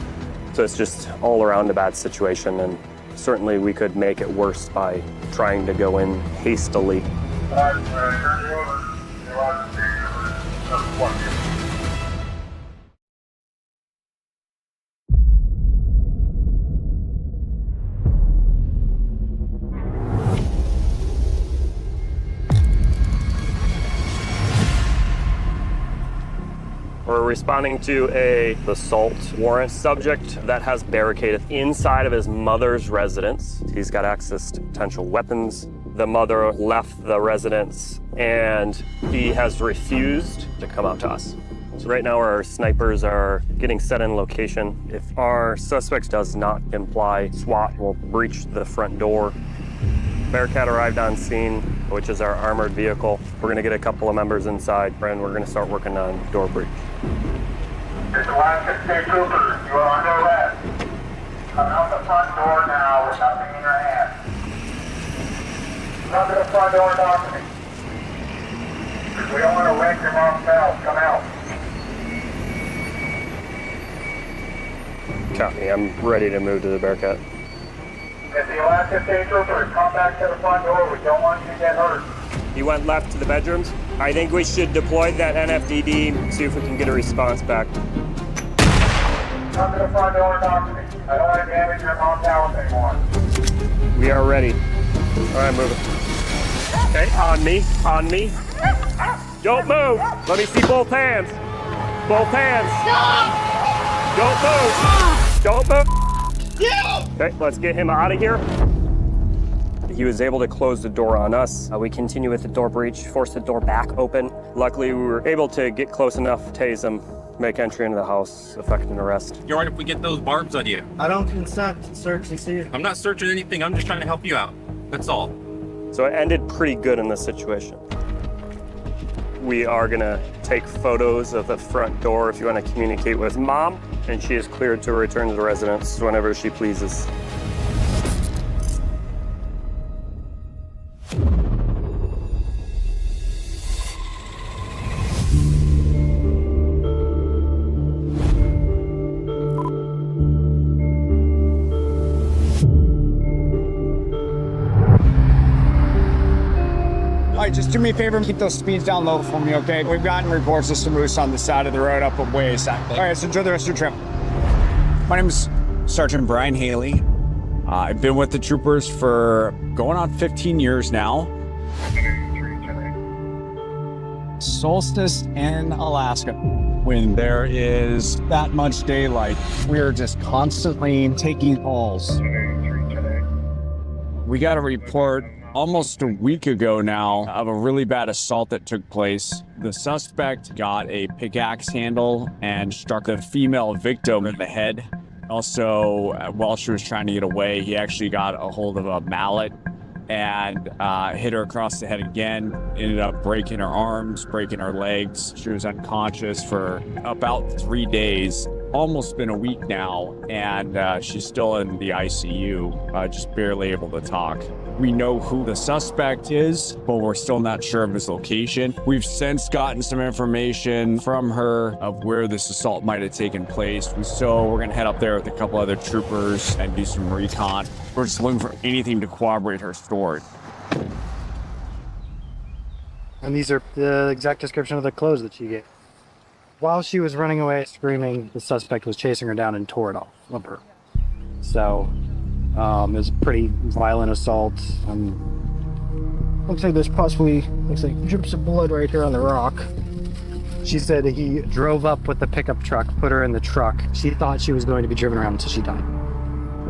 So it's just all around a bad situation, and certainly we could make it worse by trying to go in hastily. We're responding to a assault warrant subject that has barricaded inside of his mother's residence. He's got access to potential weapons. The mother left the residence and he has refused to come out to us. So right now our snipers are getting set in location. If our suspect does not comply, SWAT will breach the front door. Bearcat arrived on scene, which is our armored vehicle. We're gonna get a couple of members inside and we're gonna start working on door breach. It's Alaska State Troopers. You are under arrest. Come out the front door now with nothing in your hand. Come to the front door and talk to me. We don't want to wreck your mom's house. Come out. Copy, I'm ready to move to the Bearcat. It's the Alaska State Troopers. Come back to the front door. We don't want you to get hurt. He went left to the bedrooms. I think we should deploy that NFDD, see if we can get a response back. Come to the front door and talk to me. I don't want to damage your mom's house anymore. We are ready. All right, moving. Okay, on me, on me. Don't move. Let me see both hands. Both hands. Don't move. Don't move. Okay, let's get him out of here. He was able to close the door on us. We continue with the door breach, force the door back open. Luckily, we were able to get close enough to tase him, make entry into the house, effect an arrest. You're right if we get those barbs on you. I don't consent to search and seizure. I'm not searching anything. I'm just trying to help you out. That's all. So it ended pretty good in this situation. We are gonna take photos of the front door if you want to communicate with Mom, and she is cleared to return to the residence whenever she pleases. Just do me a favor and keep those speeds down low for me, okay? We've gotten reports of some moose on the side of the road up a ways. All right, so enjoy the rest of your trip. My name is Sergeant Brian Haley. I've been with the troopers for going on 15 years now. Solstice in Alaska, when there is that much daylight, we're just constantly taking calls. We got a report almost a week ago now of a really bad assault that took place. The suspect got a pickaxe handle and struck the female victim in the head. Also, while she was trying to get away, he actually got a hold of a mallet and hit her across the head again. Ended up breaking her arms, breaking her legs. She was unconscious for about 3 days. Almost been a week now, and she's still in the ICU, just barely able to talk. We know who the suspect is, but we're still not sure of his location. We've since gotten some information from her of where this assault might have taken place. So we're gonna head up there with a couple other troopers and do some recon. We're just looking for anything to corroborate her story. And these are the exact description of the clothes that she gave. While she was running away screaming, the suspect was chasing her down and tore it off of her. So it was a pretty violent assault. Looks like there's possibly drips of blood right here on the rock. She said he drove up with the pickup truck, put her in the truck. She thought she was going to be driven around until she died.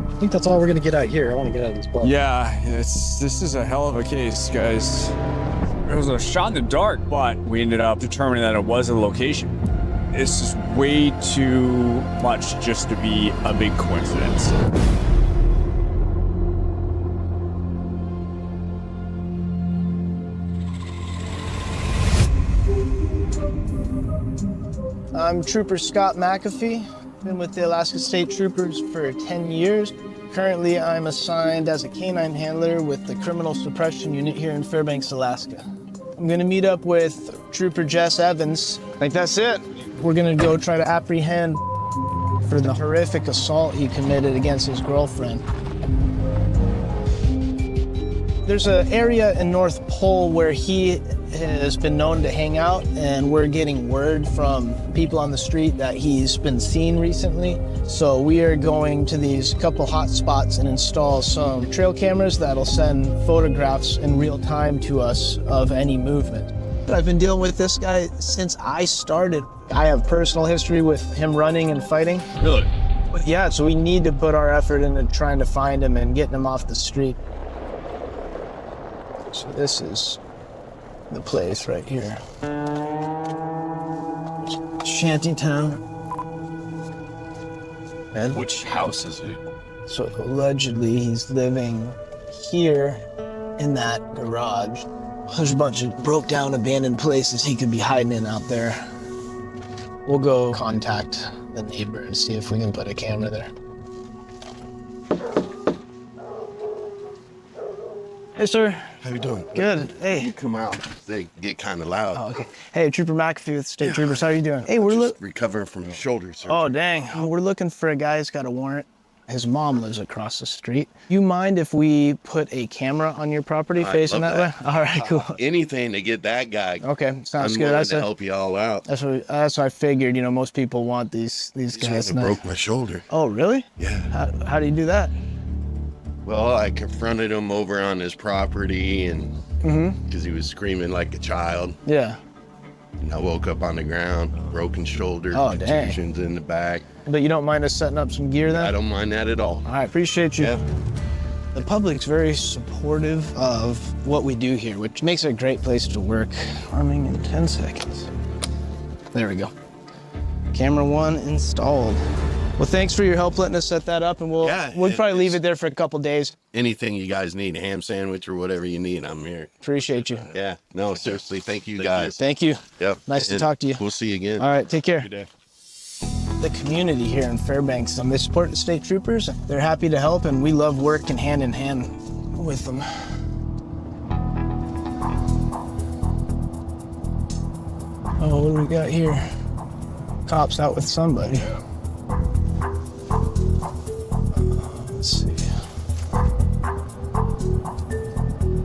I think that's all we're gonna get out here. I want to get out of this blood. Yeah, this is a hell of a case, guys. It was a shot in the dark, but we ended up determining that it was a location. This is way too much just to be a big coincidence. I'm Trooper Scott McAfee. Been with the Alaska State Troopers for 10 years. Currently, I'm assigned as a canine handler with the Criminal Suppression Unit here in Fairbanks, Alaska. I'm gonna meet up with Trooper Jess Evans. I think that's it. We're gonna go try to apprehend for the horrific assault he committed against his girlfriend. There's an area in North Pole where he has been known to hang out, and we're getting word from people on the street that he's been seen recently. So we are going to these couple hot spots and install some trail cameras that'll send photographs in real time to us of any movement. I've been dealing with this guy since I started. I have personal history with him running and fighting. Really? Yeah, so we need to put our effort into trying to find him and getting him off the street. So this is the place right here. Shantytown. And which house is he? so allegedly he's living here in that garage. There's a bunch of broke down abandoned places he could be hiding in out there. We'll go contact the neighbor and see if we can put a camera there. Hey, sir. How you doing? Good. Hey. You come out. They get kind of loud. Oh, okay. Hey, Trooper McAfee with State Troopers. How are you doing? Hey, we're recovering from your shoulder surgery. Oh, dang. We're looking for a guy who's got a warrant. His mom lives across the street. You mind if we put a camera on your property facing that way? All right, cool. Anything to get that guy. Okay, sounds I'm good. willing to help you all out. That's what I figured. You know, most people want these guys. I broke my shoulder. Oh, really? Yeah. How do you do that? Well, I confronted him over on his property, and because he was screaming like a child. Yeah. And I woke up on the ground, broken shoulder, Oh, dang. contusions in the back. But you don't mind us setting up some gear then? I don't mind that at all. All right, appreciate you. Yeah. The public's very supportive of what we do here, which makes it a great place to work. Arming in 10 seconds. There we go. Camera 1 installed. Well, thanks for your help letting us set that up, and we'll probably leave it there for a couple days. Anything you guys need, a ham sandwich or whatever you need, I'm here. Appreciate you. Yeah. No, seriously, thank you guys. Thank you. Yep. Nice to And talk to you. We'll see you again. All right, take care. Good day. The community here in Fairbanks, they support the state troopers. They're happy to help, and we love working hand in hand with them. Oh, what do we got here? Cops out with somebody. Let's see.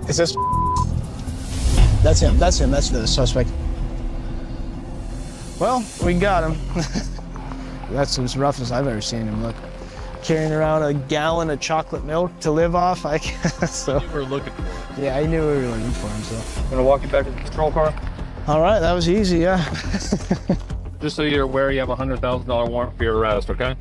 Is this? That's him. That's him. That's the suspect. Well, we got him. That's as rough as I've ever seen him look. carrying around a gallon of chocolate milk to live off. I guess so. We're looking. Yeah, I knew we were looking for him. So I'm gonna walk you back to the patrol car. all right, that was easy. Yeah. Just so you're aware, you have a $100,000 warrant for your arrest. Okay.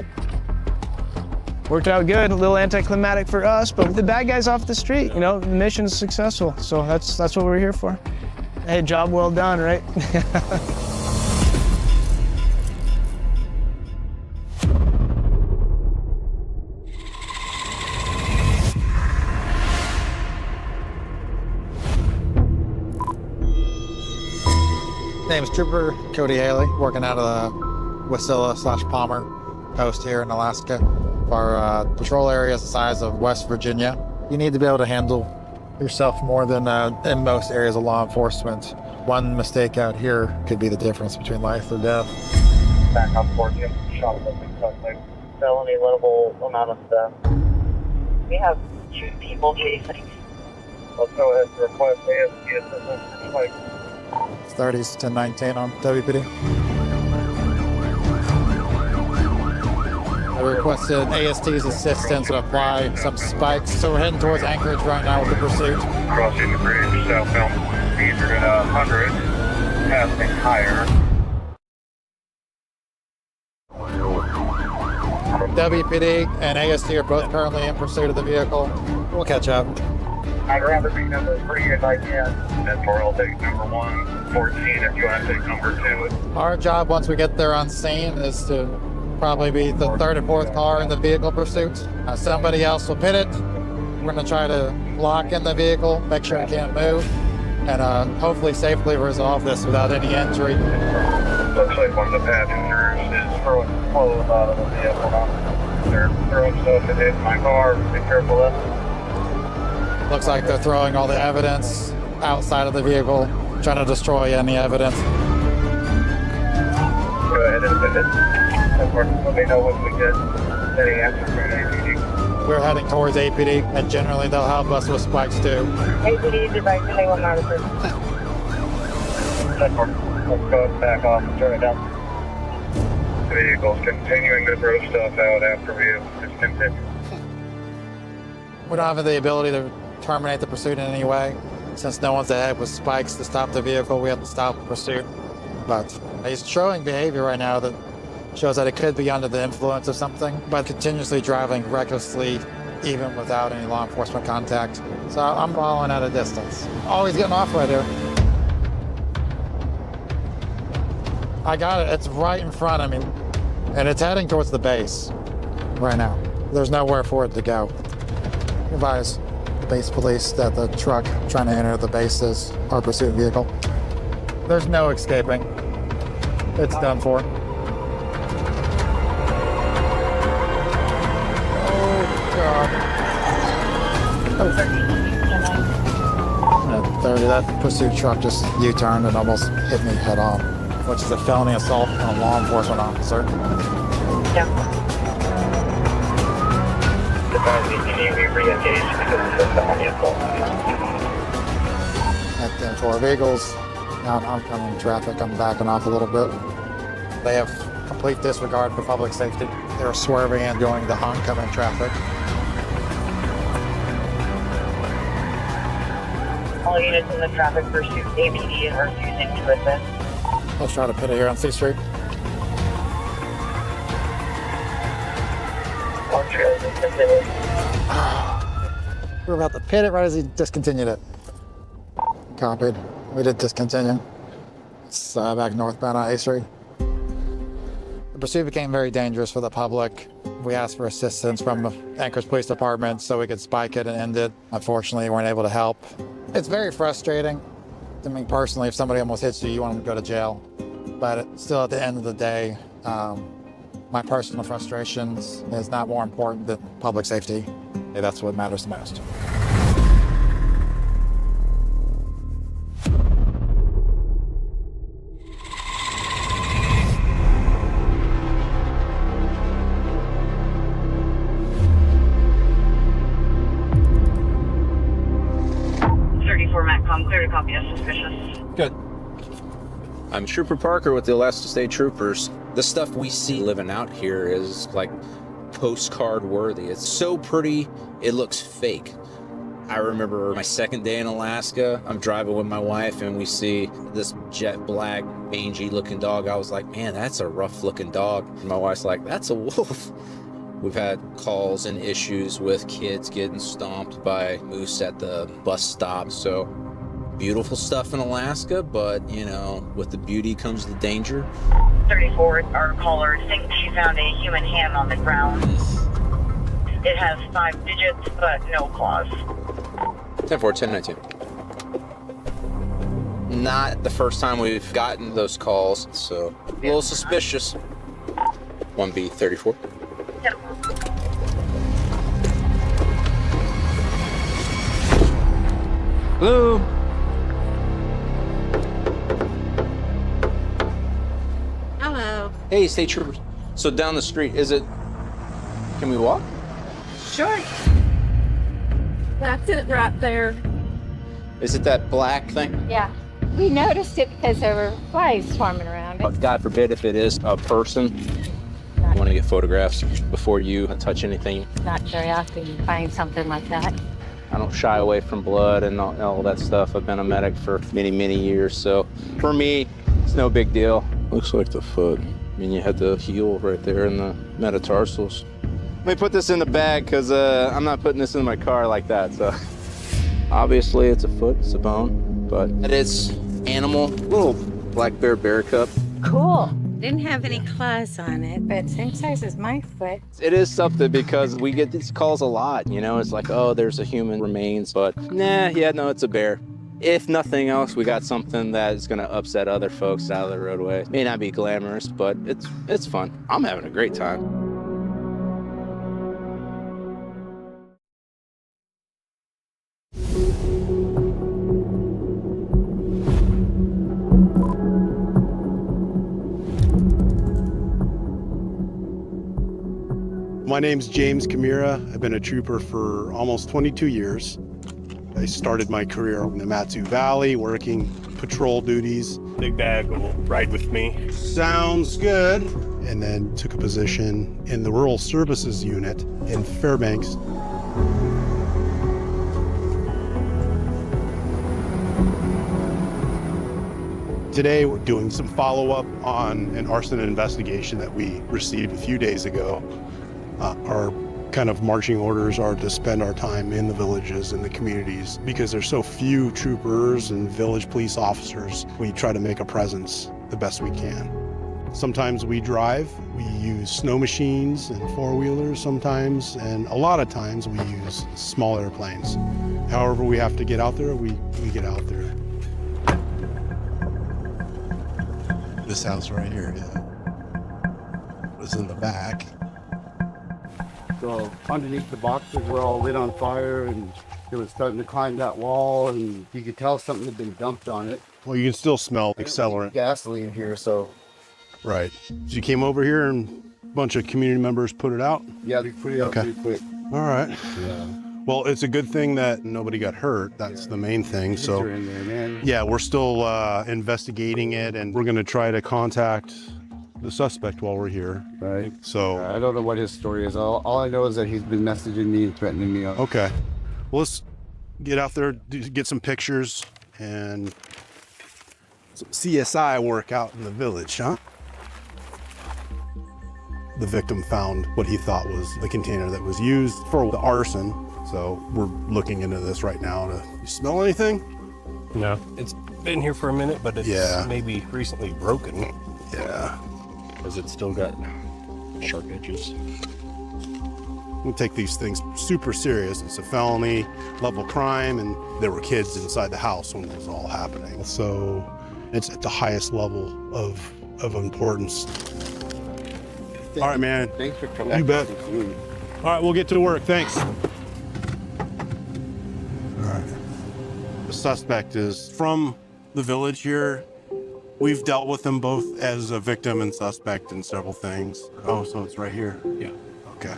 Worked out good. A little anticlimactic for us, but the bad guy's off the street. You know, the mission's successful. So that's what we're here for. Hey, job well done, right? Name's Trooper Cody Haley, working out of the Wasilla/Palmer post here in Alaska. Our patrol area is the size of West Virginia. You need to be able to handle yourself more than in most areas of law enforcement. One mistake out here could be the difference between life or death. Back up for you. Shot with a suspect. Felony level amount of stuff. We have 2 people chasing. Let's go ahead and request AST assistance. Like 30s to 19 on WPD. I requested AST's assistance to apply some spikes, so we're heading towards Anchorage right now with the pursuit. Crossing the bridge, southbound. Speeds are at 100. Passing higher. WPD and AST are both currently in pursuit of the vehicle. We'll catch up. I'd rather be number 3 if I can. And for I'll take number 1, 14 if you want to take number 2. Our job once we get there on scene is to probably be the 3rd or 4th car in the vehicle pursuit. Somebody else will pit it. We're going to try to lock in the vehicle, make sure it can't move, and hopefully safely resolve this without any injury. Looks like one of the passengers is throwing clothes out of the vehicle now. They're throwing stuff that hit my car. Be careful of that. Looks like they're throwing all the evidence outside of the vehicle, trying to destroy any evidence. Go ahead and pivot. Let me know when we get any answer from APD. We're heading towards APD, and generally they'll help us with spikes too. APD is advised to anyone not approved. Let's go back off and turn it down. The vehicle's continuing to throw stuff out after we just continue. We don't have the ability to terminate the pursuit in any way. Since no one's ahead with spikes to stop the vehicle, we have to stop the pursuit. But he's showing behavior right now that shows that it could be under the influence of something, but continuously driving recklessly, even without any law enforcement contact. So I'm following at a distance. Oh, he's getting off right here. I got it. It's right in front of me, and it's heading towards the base right now. There's nowhere for it to go. Advise the base police that the truck trying to enter the base is our pursuit vehicle. There's no escaping. It's done for. Oh, God. At 30, that pursuit truck just U-turned and almost hit me head on, which is a felony assault on a law enforcement officer. Yeah. At 10-4 vehicles, now in oncoming traffic, I'm backing off a little bit. They have complete disregard for public safety. They're swerving and going to oncoming traffic. All units in the traffic pursuit, APD and refusing to assist. Let's try to pit it here on C Street. We're about to pit it right as he discontinued it. Copied. We did discontinue. It's back northbound on A Street. The pursuit became very dangerous for the public. We asked for assistance from the Anchorage Police Department so we could spike it and end it. Unfortunately, we weren't able to help. It's very frustrating. I mean, personally, if somebody almost hits you, you want them to go to jail. But still, at the end of the day, my personal frustrations is not more important than public safety. That's what matters the most. Clear to copy as suspicious. Good. I'm Trooper Parker with the Alaska State Troopers. The stuff we see living out here is like postcard worthy. It's so pretty, it looks fake. I remember my second day in Alaska, I'm driving with my wife and we see this jet black, mangy looking dog. I was like, man, that's a rough looking dog. And my wife's like, that's a wolf. We've had calls and issues with kids getting stomped by moose at the bus stop. So beautiful stuff in Alaska, but you know, with the beauty comes the danger. 34, our caller thinks she found a human hand on the ground. It has 5 digits, but no claws. 10-4, 10-19. Not the first time we've gotten those calls, so a little suspicious. 1B, 34. Hello. Hello. Hey, state troopers. So down the street, can we walk? Sure. That's it right there. Is it that black thing? Yeah. We noticed it because there were flies swarming around it. God forbid if it is a person. I want to get photographs before you touch anything. Not very often you find something like that. I don't shy away from blood and all that stuff. I've been a medic for many, many years. So for me, it's no big deal. Looks like the foot. I mean, you had the heel right there in the metatarsals. Let me put this in the bag because I'm not putting this in my car like that. So obviously it's a foot, it's a bone, but it's animal, little black bear cub. Cool. Didn't have any claws on it, but same size as my foot. It is something because we get these calls a lot, you know, it's like, oh, there's a human remains, but no, it's a bear. If nothing else, we got something that is gonna upset other folks out of the roadway. May not be glamorous, but it's fun. I'm having a great time. My name's James Camira. I've been a trooper for almost 22 years. I started my career in the Matsu Valley working patrol duties. Big bag will ride with me. Sounds good. And then took a position in the Rural Services Unit in Fairbanks. Today we're doing some follow-up on an arson investigation that we received a few days ago. Our kind of marching orders are to spend our time in the villages and the communities because there's so few troopers and village police officers. We try to make a presence the best we can. Sometimes we drive, we use snow machines and four-wheelers sometimes, and a lot of times we use small airplanes. However we have to get out there, we get out there. This house right here, was in the back. So underneath the boxes were all lit on fire and it was starting to climb that wall and you could tell something had been dumped on it. Well, you can still smell accelerant. Gasoline here, so. Right. So you came over here and a bunch of community members put it out? Yeah, they put it out pretty quick. All right. Yeah. Well, it's a good thing that nobody got hurt. That's the main thing. So, in there, man. yeah, we're still investigating it and we're going to try to contact the suspect while we're here. Right. So I don't know what his story is. All I know is that he's been messaging me and threatening me. Okay. Well, let's get out there, get some pictures and some CSI work out in the village, huh? The victim found what he thought was the container that was used for the arson. So we're looking into this right now. You smell anything? No. It's been here for a minute, but it's maybe recently broken. Yeah. Because it's still got sharp edges. We take these things super serious. It's a felony level crime, and there were kids inside the house when it was all happening. So it's at the highest level of importance. All right, man. Thanks for coming. You bet. All right, we'll get to work. Thanks. All right. The suspect is from the village here. We've dealt with them both as a victim and suspect in several things. Oh, so it's right here? Yeah. Okay.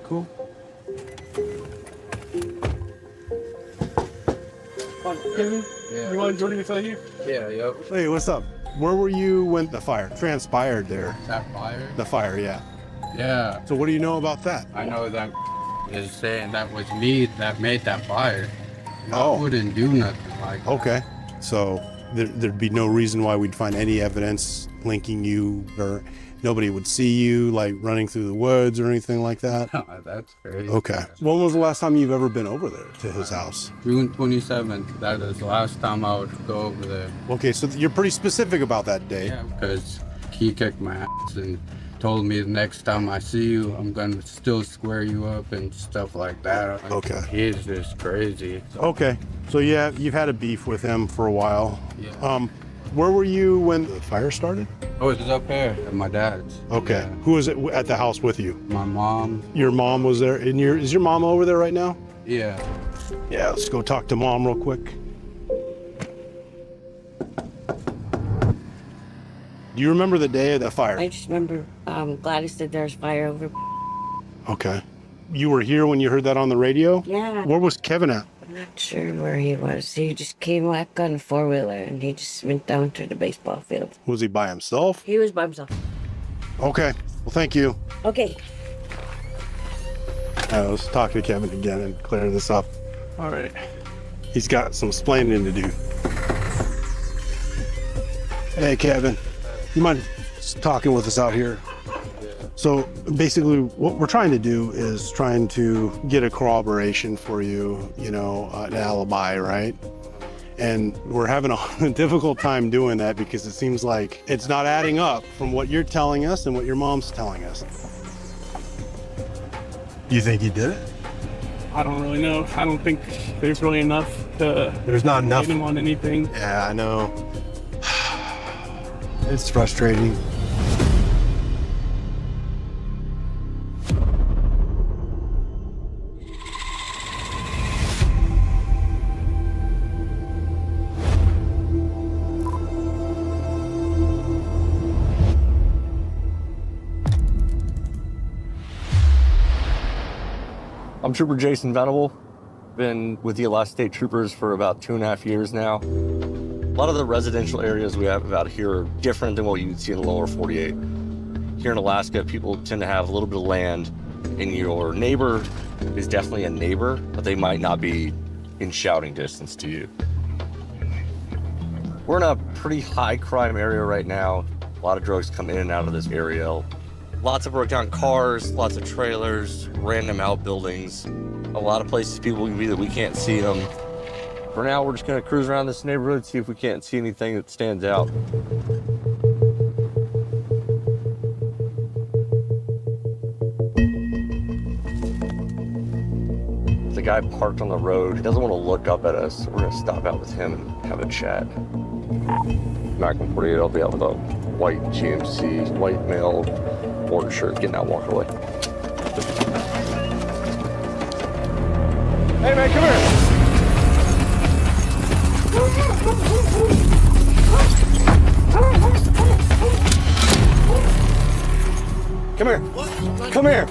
Cool. Yeah. You want to join me with you? Yeah, yep. Hey, what's up? Where were you when the fire transpired there? That fire? The fire, yeah. Yeah. So what do you know about that? I know that is saying that was me that made that fire. Oh. I wouldn't do nothing like that. Okay. So there'd be no reason why we'd find any evidence linking you, or nobody would see you like running through the woods or anything like that? That's crazy. Okay. When was the last time you've ever been over there to his house? June 27th. That is the last time I would go over there. Okay, so you're pretty specific about that day. Yeah, because he kicked my ass and told me the next time I see you, I'm gonna still square you up and stuff like that. Okay. He's just crazy. Okay. So yeah, you've had a beef with him for a while. Yeah. Where were you when the fire started? Oh, it was up there at my dad's. Okay. Yeah. Who was at the house with you? My mom. Your mom was there. And is your mom over there right now? Yeah. Yeah, let's go talk to mom real quick. Do you remember the day of the fire? I just remember Gladys said there's fire over. Okay. You were here when you heard that on the radio? Yeah. Where was Kevin at? I'm not sure where he was. He just came back on a four-wheeler and he just went down to the baseball field. Was he by himself? He was by himself. Okay. Well, thank you. Okay. Let's talk to Kevin again and clear this up. All right. He's got some explaining to do. Hey, Kevin. You mind just talking with us out here? So basically what we're trying to do is trying to get a corroboration for you, an alibi, right? And we're having a difficult time doing that because it seems like it's not adding up from what you're telling us and what your mom's telling us. You think he did it? I don't really know. I don't think there's really enough to. There's not enough. Him on anything. Yeah, I know. It's frustrating. I'm Trooper Jason Venable. Been with the Alaska State Troopers for about 2.5 years now. A lot of the residential areas we have out here are different than what you'd see in the lower 48. Here in Alaska, people tend to have a little bit of land, and your neighbor is definitely a neighbor, but they might not be in shouting distance to you. We're in a pretty high crime area right now. A lot of drugs come in and out of this area. Lots of broke down cars, lots of trailers, random outbuildings. A lot of places people can be that we can't see them. For now, we're just gonna cruise around this neighborhood, see if we can't see anything that stands out. The guy parked on the road. He doesn't want to look up at us. So we're gonna stop out with him and have a chat. Magnum 48, I'll be out with a white GMC, white male, orange shirt, getting out, walk away. Hey man, come here. Come here. Come here.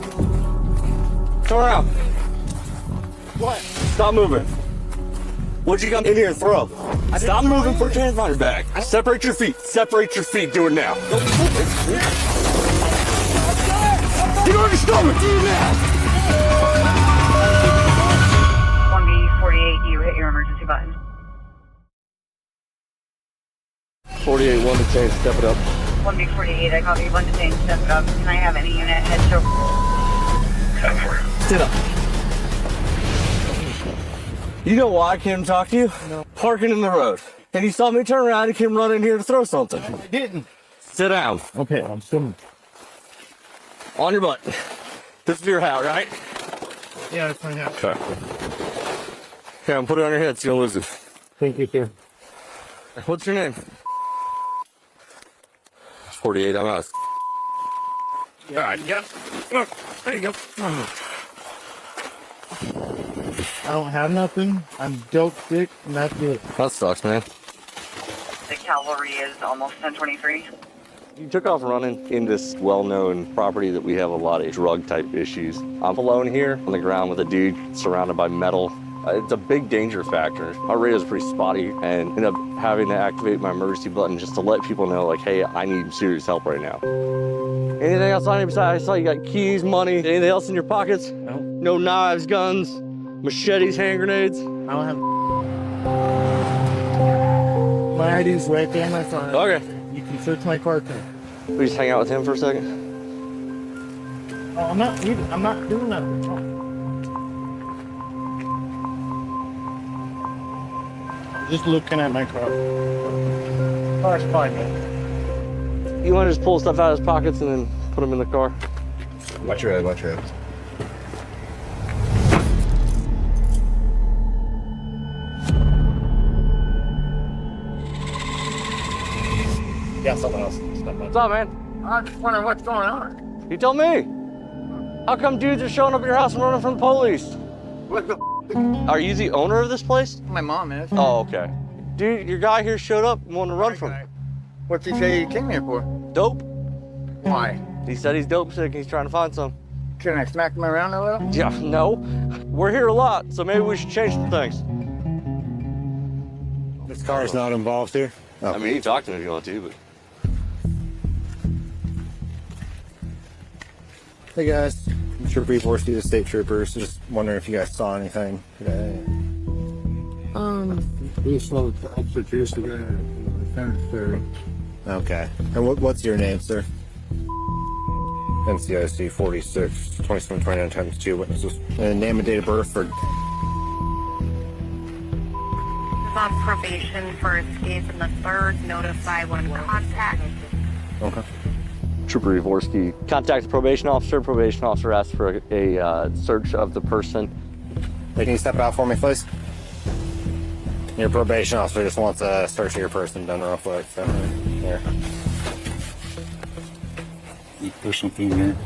Come around. What? Stop moving. What'd you come in here and throw? Stop moving, put your hands on your back. Separate your feet. Separate your feet. Do it now. Get on your stomach. Do it now. 1B48, you hit your emergency button. 48, 1 detained, step it up. 1B48, I copy 1 detained, step it up. Can I have any unit head to... Sit up. You know why I came to talk to you? No. Parking in the road. And you saw me turn around and came running here to throw something. I didn't. Sit down. Okay, I'm sitting. On your butt. This is your hat, right? Yeah, it's my hat. Okay. Okay, I'm putting it on your head so you don't lose it. Thank you, sir. What's your name? 48, I'm out. Yeah. All right, yep. Look, there you go. I don't have nothing. I'm dope sick, and that's it. That sucks, man. The cavalry is almost 1023. You took off running in this well-known property that we have a lot of drug-type issues. I'm alone here on the ground with a dude surrounded by metal. It's a big danger factor. Our radio's pretty spotty and end up having to activate my emergency button just to let people know, like, hey, I need serious help right now. Anything else on you besides? I saw you got keys, money. Anything else in your pockets? No. No knives, guns, machetes, hand grenades? I don't have. My ID's right there in my phone. Okay. You can search my car too. We just hang out with him for a second? Oh, I'm not doing nothing. I'm just looking at my car. Car's fine, man. You want to just pull stuff out of his pockets and then put them in the car? Watch your head, watch your head. Yeah, someone else. What's up, man? I'm just wondering what's going on. You tell me. How come dudes are showing up at your house and running from the police? What the Are you the owner of this place? My mom is. Oh, okay. Dude, your guy here showed up and wanted to run from you. What's he say he came here for? Dope. Why? He said he's dope sick and he's trying to find some. Can I smack him around a little? Yeah, no. We're here a lot, so maybe we should change some things. This car's not involved here? I mean, you can talk to me if you want to, but... Hey guys, I'm Trooper Evorski, the state troopers. Just wondering if you guys saw anything today. We saw the officer chase the guy in the cemetery. Okay. And what's your name, sir? NCIC 46, 2729 times 2 witnesses. And name and date of birth for... On probation for escape in the 3rd, notify when contact. Okay. Trooper Evorski contacts the probation officer asks for a search of the person. Hey, can you step out for me, please? Your probation officer just wants a search of your person done real quick, so here. There's something here.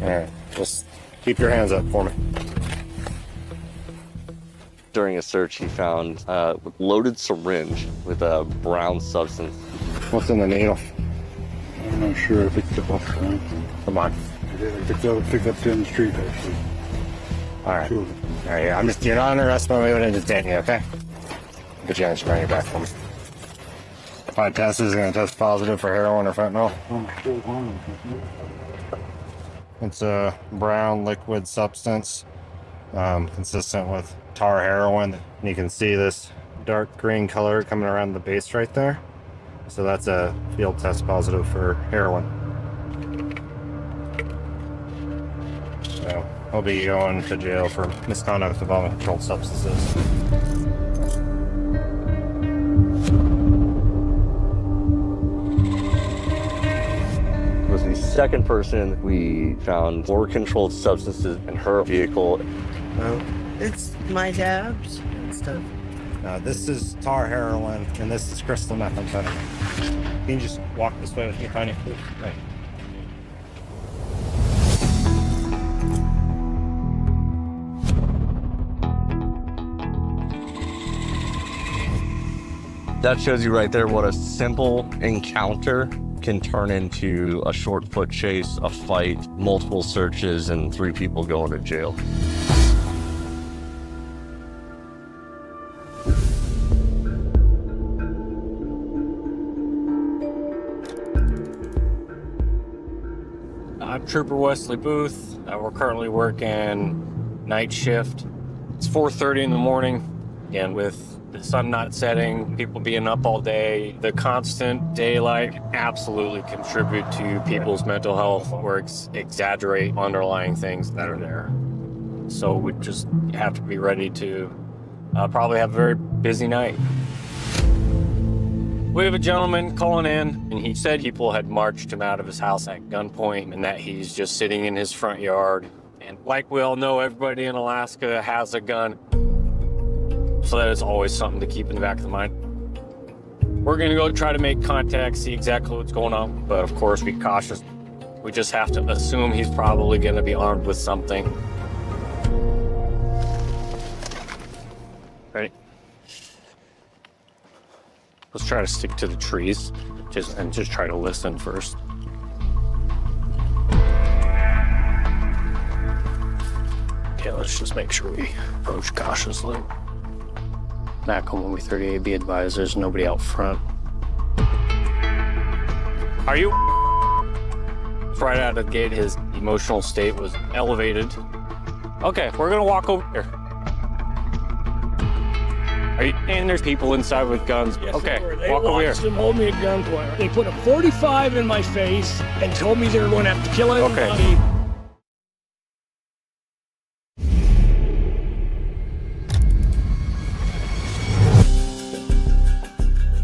Alright, just keep your hands up for me. During a search, he found a loaded syringe with a brown substance. What's in the needle? I'm not sure. I picked it up. Come on. I picked it up in the street, actually. Alright. Sure. Alright, you're not under arrest, but I'm going to detain you, okay? Get you on your back for me. My test is going to test positive for heroin or fentanyl. It's a brown liquid substance, consistent with tar heroin. And you can see this dark green color coming around the base right there. So that's a field test positive for heroin. So he'll be going to jail for misconduct involving controlled substances. Was the second person we found more controlled substances in her vehicle. It's my dabs and stuff. This is tar heroin, and this is crystal methamphetamine. Can you just walk this way with me, Tony? Right. That shows you right there what a simple encounter can turn into a short foot chase, a fight, multiple searches, and 3 people going to jail. I'm Trooper Wesley Booth. We're currently working night shift. It's 4:30 in the morning, and with the sun not setting, people being up all day, the constant daylight absolutely contribute to people's mental health or exaggerate underlying things that are there. So we just have to be ready to probably have a very busy night. We have a gentleman calling in, and he said people had marched him out of his house at gunpoint and that he's just sitting in his front yard. And like we all know, everybody in Alaska has a gun. So that is always something to keep in the back of the mind. We're gonna go try to make contact, see exactly what's going on, but of course be cautious. We just have to assume he's probably gonna be armed with something. Ready? Let's try to stick to the trees and just try to listen first. Okay, let's just make sure we approach cautiously. Back home when we 38, be advised there's nobody out front. Are you? Right out of the gate, his emotional state was elevated. Okay, we're gonna walk over here. And there's people inside with guns. Yes, okay, they walk over here. watched them hold me at gunpoint. They put a 45 in my face and told me they were going to have to kill everybody. Okay.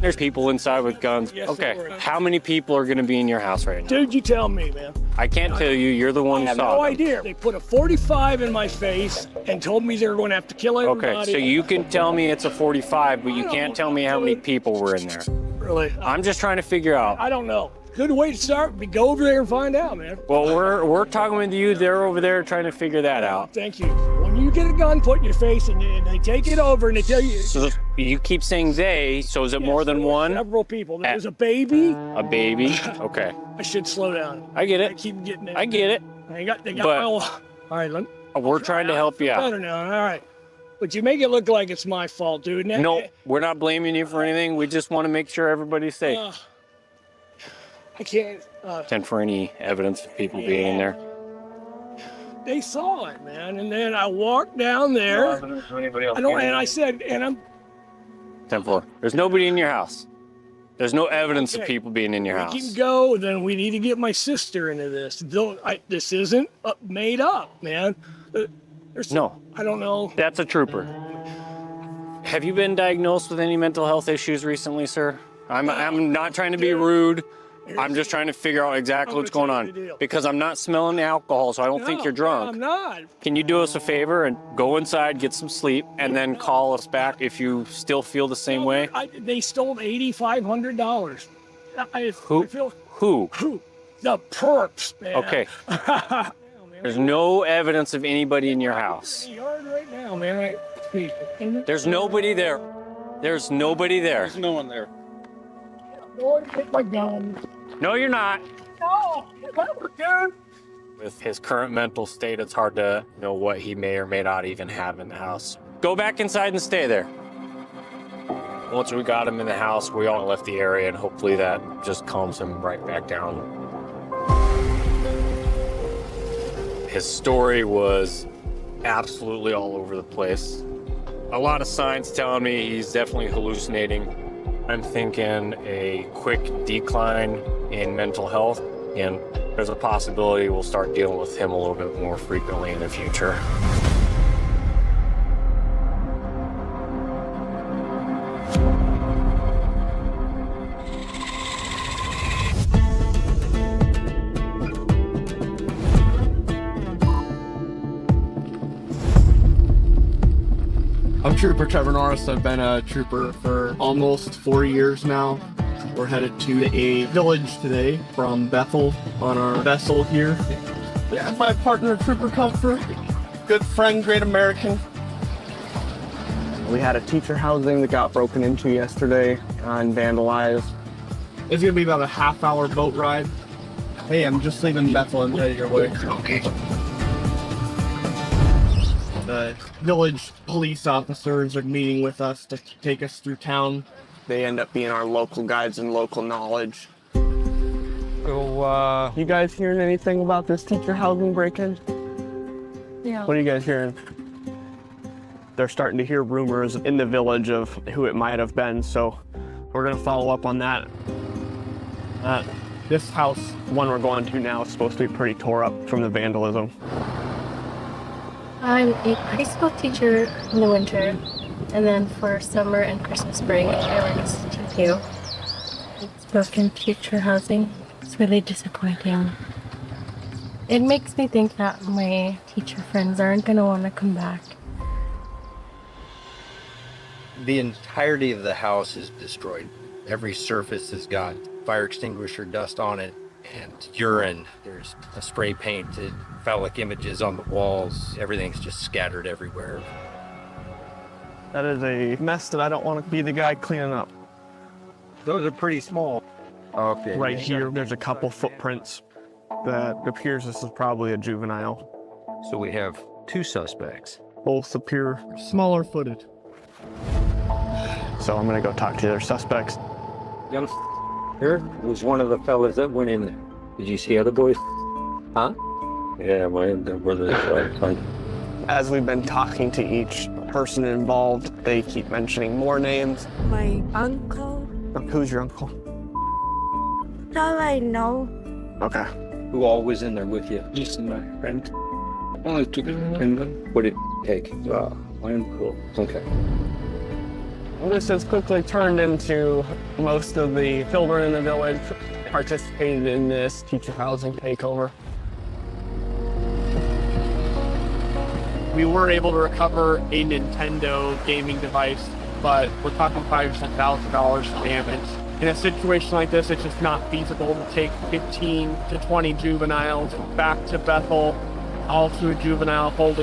There's people inside with guns. Yes, okay, how many people are going to be in your house right now? Dude, you tell me, man. I can't tell you. You're the one I who have saw no them. idea. They put a 45 in my face and told me they were going to have to kill everybody. Okay, so you can tell me it's a 45, but you can't tell me how many people were in there. Really? I'm just trying to figure out. I don't know. Good way to start. We go over there and find out, man. Well, we're talking with you. They're over there trying to figure that out. Thank you. When you get a gun put in your face and they take it over and they tell you. So you keep saying they, so is it more than one? Several people. There's a baby. A baby? Okay. I should slow down. I get it. I keep getting it. I get it. They got But- my all right, We're trying to help you out. better now. All right. But you make it look like it's my fault, dude. No, we're not blaming you for anything. We just want to make sure everybody's safe. I can't. And for any evidence of people being in there. They saw it, man. And then I walked down there. And I said, and I'm 10-4. There's nobody in your house. There's no evidence of people being in your we house. can go, then we need to get my sister into this. This isn't made up, man. No. I don't know. That's a trooper. Have you been diagnosed with any mental health issues recently, sir? I'm not trying to be rude. I'm just trying to figure out exactly what's going on. Because I'm not smelling the alcohol, so I don't think you're drunk. I'm not. Can you do us a favor and go inside, get some sleep, and then call us back if you still feel the same way? They stole $8,500. Who? The perps, man. Okay. There's no evidence of anybody in your house. Yard right now, man. There's nobody there. There's nobody there. There's no one there. Lord, get my gun. No, you're not. No, remember, dude. With his current mental state, it's hard to know what he may or may not even have in the house. Go back inside and stay there. Once we got him in the house, we all left the area, and hopefully that just calms him right back down. His story was absolutely all over the place. A lot of signs telling me he's definitely hallucinating. I'm thinking a quick decline in mental health, and there's a possibility we'll start dealing with him a little bit more frequently in the future. I'm Trooper Trevor Norris. I've been a trooper for almost 4 years now. We're headed to a village today from Bethel on our vessel here. Yeah, my partner, Trooper Comfort, good friend, great American. We had a teacher housing that got broken into yesterday and vandalized. It's gonna be about a half-hour boat ride. Hey, I'm just leaving Bethel and headed your way. Okay. The village police officers are meeting with us to take us through town. They end up being our local guides and local knowledge. So, you guys hearing anything about this teacher housing break-in? Yeah. What are you guys hearing? They're starting to hear rumors in the village of who it might have been, so we're gonna follow up on that. This house, one we're going to now, is supposed to be pretty tore up from the vandalism. I'm a high school teacher in the winter, and then for summer and Christmas break, I work as a TPU. It's broken teacher housing. It's really disappointing. It makes me think that my teacher friends aren't going to want to come back. The entirety of the house is destroyed. Every surface has got fire extinguisher dust on it and urine. There's a spray painted phallic images on the walls. Everything's just scattered everywhere. That is a mess that I don't want to be the guy cleaning up. Those are pretty small. Okay. Right here, there's a couple footprints that appears this is probably a juvenile. So we have two suspects. Both appear smaller footed. So I'm gonna go talk to their suspects. Young here was one of the fellas that went in there. Did you see other boys? Huh? Yeah, my brother's right. As we've been talking to each person involved, they keep mentioning more names. My uncle. Who's your uncle? That's all I know. Okay. Who all was in there with you? Just my friend. Only two. And what did it take? My uncle. Okay. Well, this has quickly turned into most of the children in the village participated in this teacher housing takeover. We were able to recover a Nintendo gaming device, but we're talking $5,000 to $10,000 for damage. In a situation like this, it's just not feasible to take 15 to 20 juveniles back to Bethel, all through juvenile holding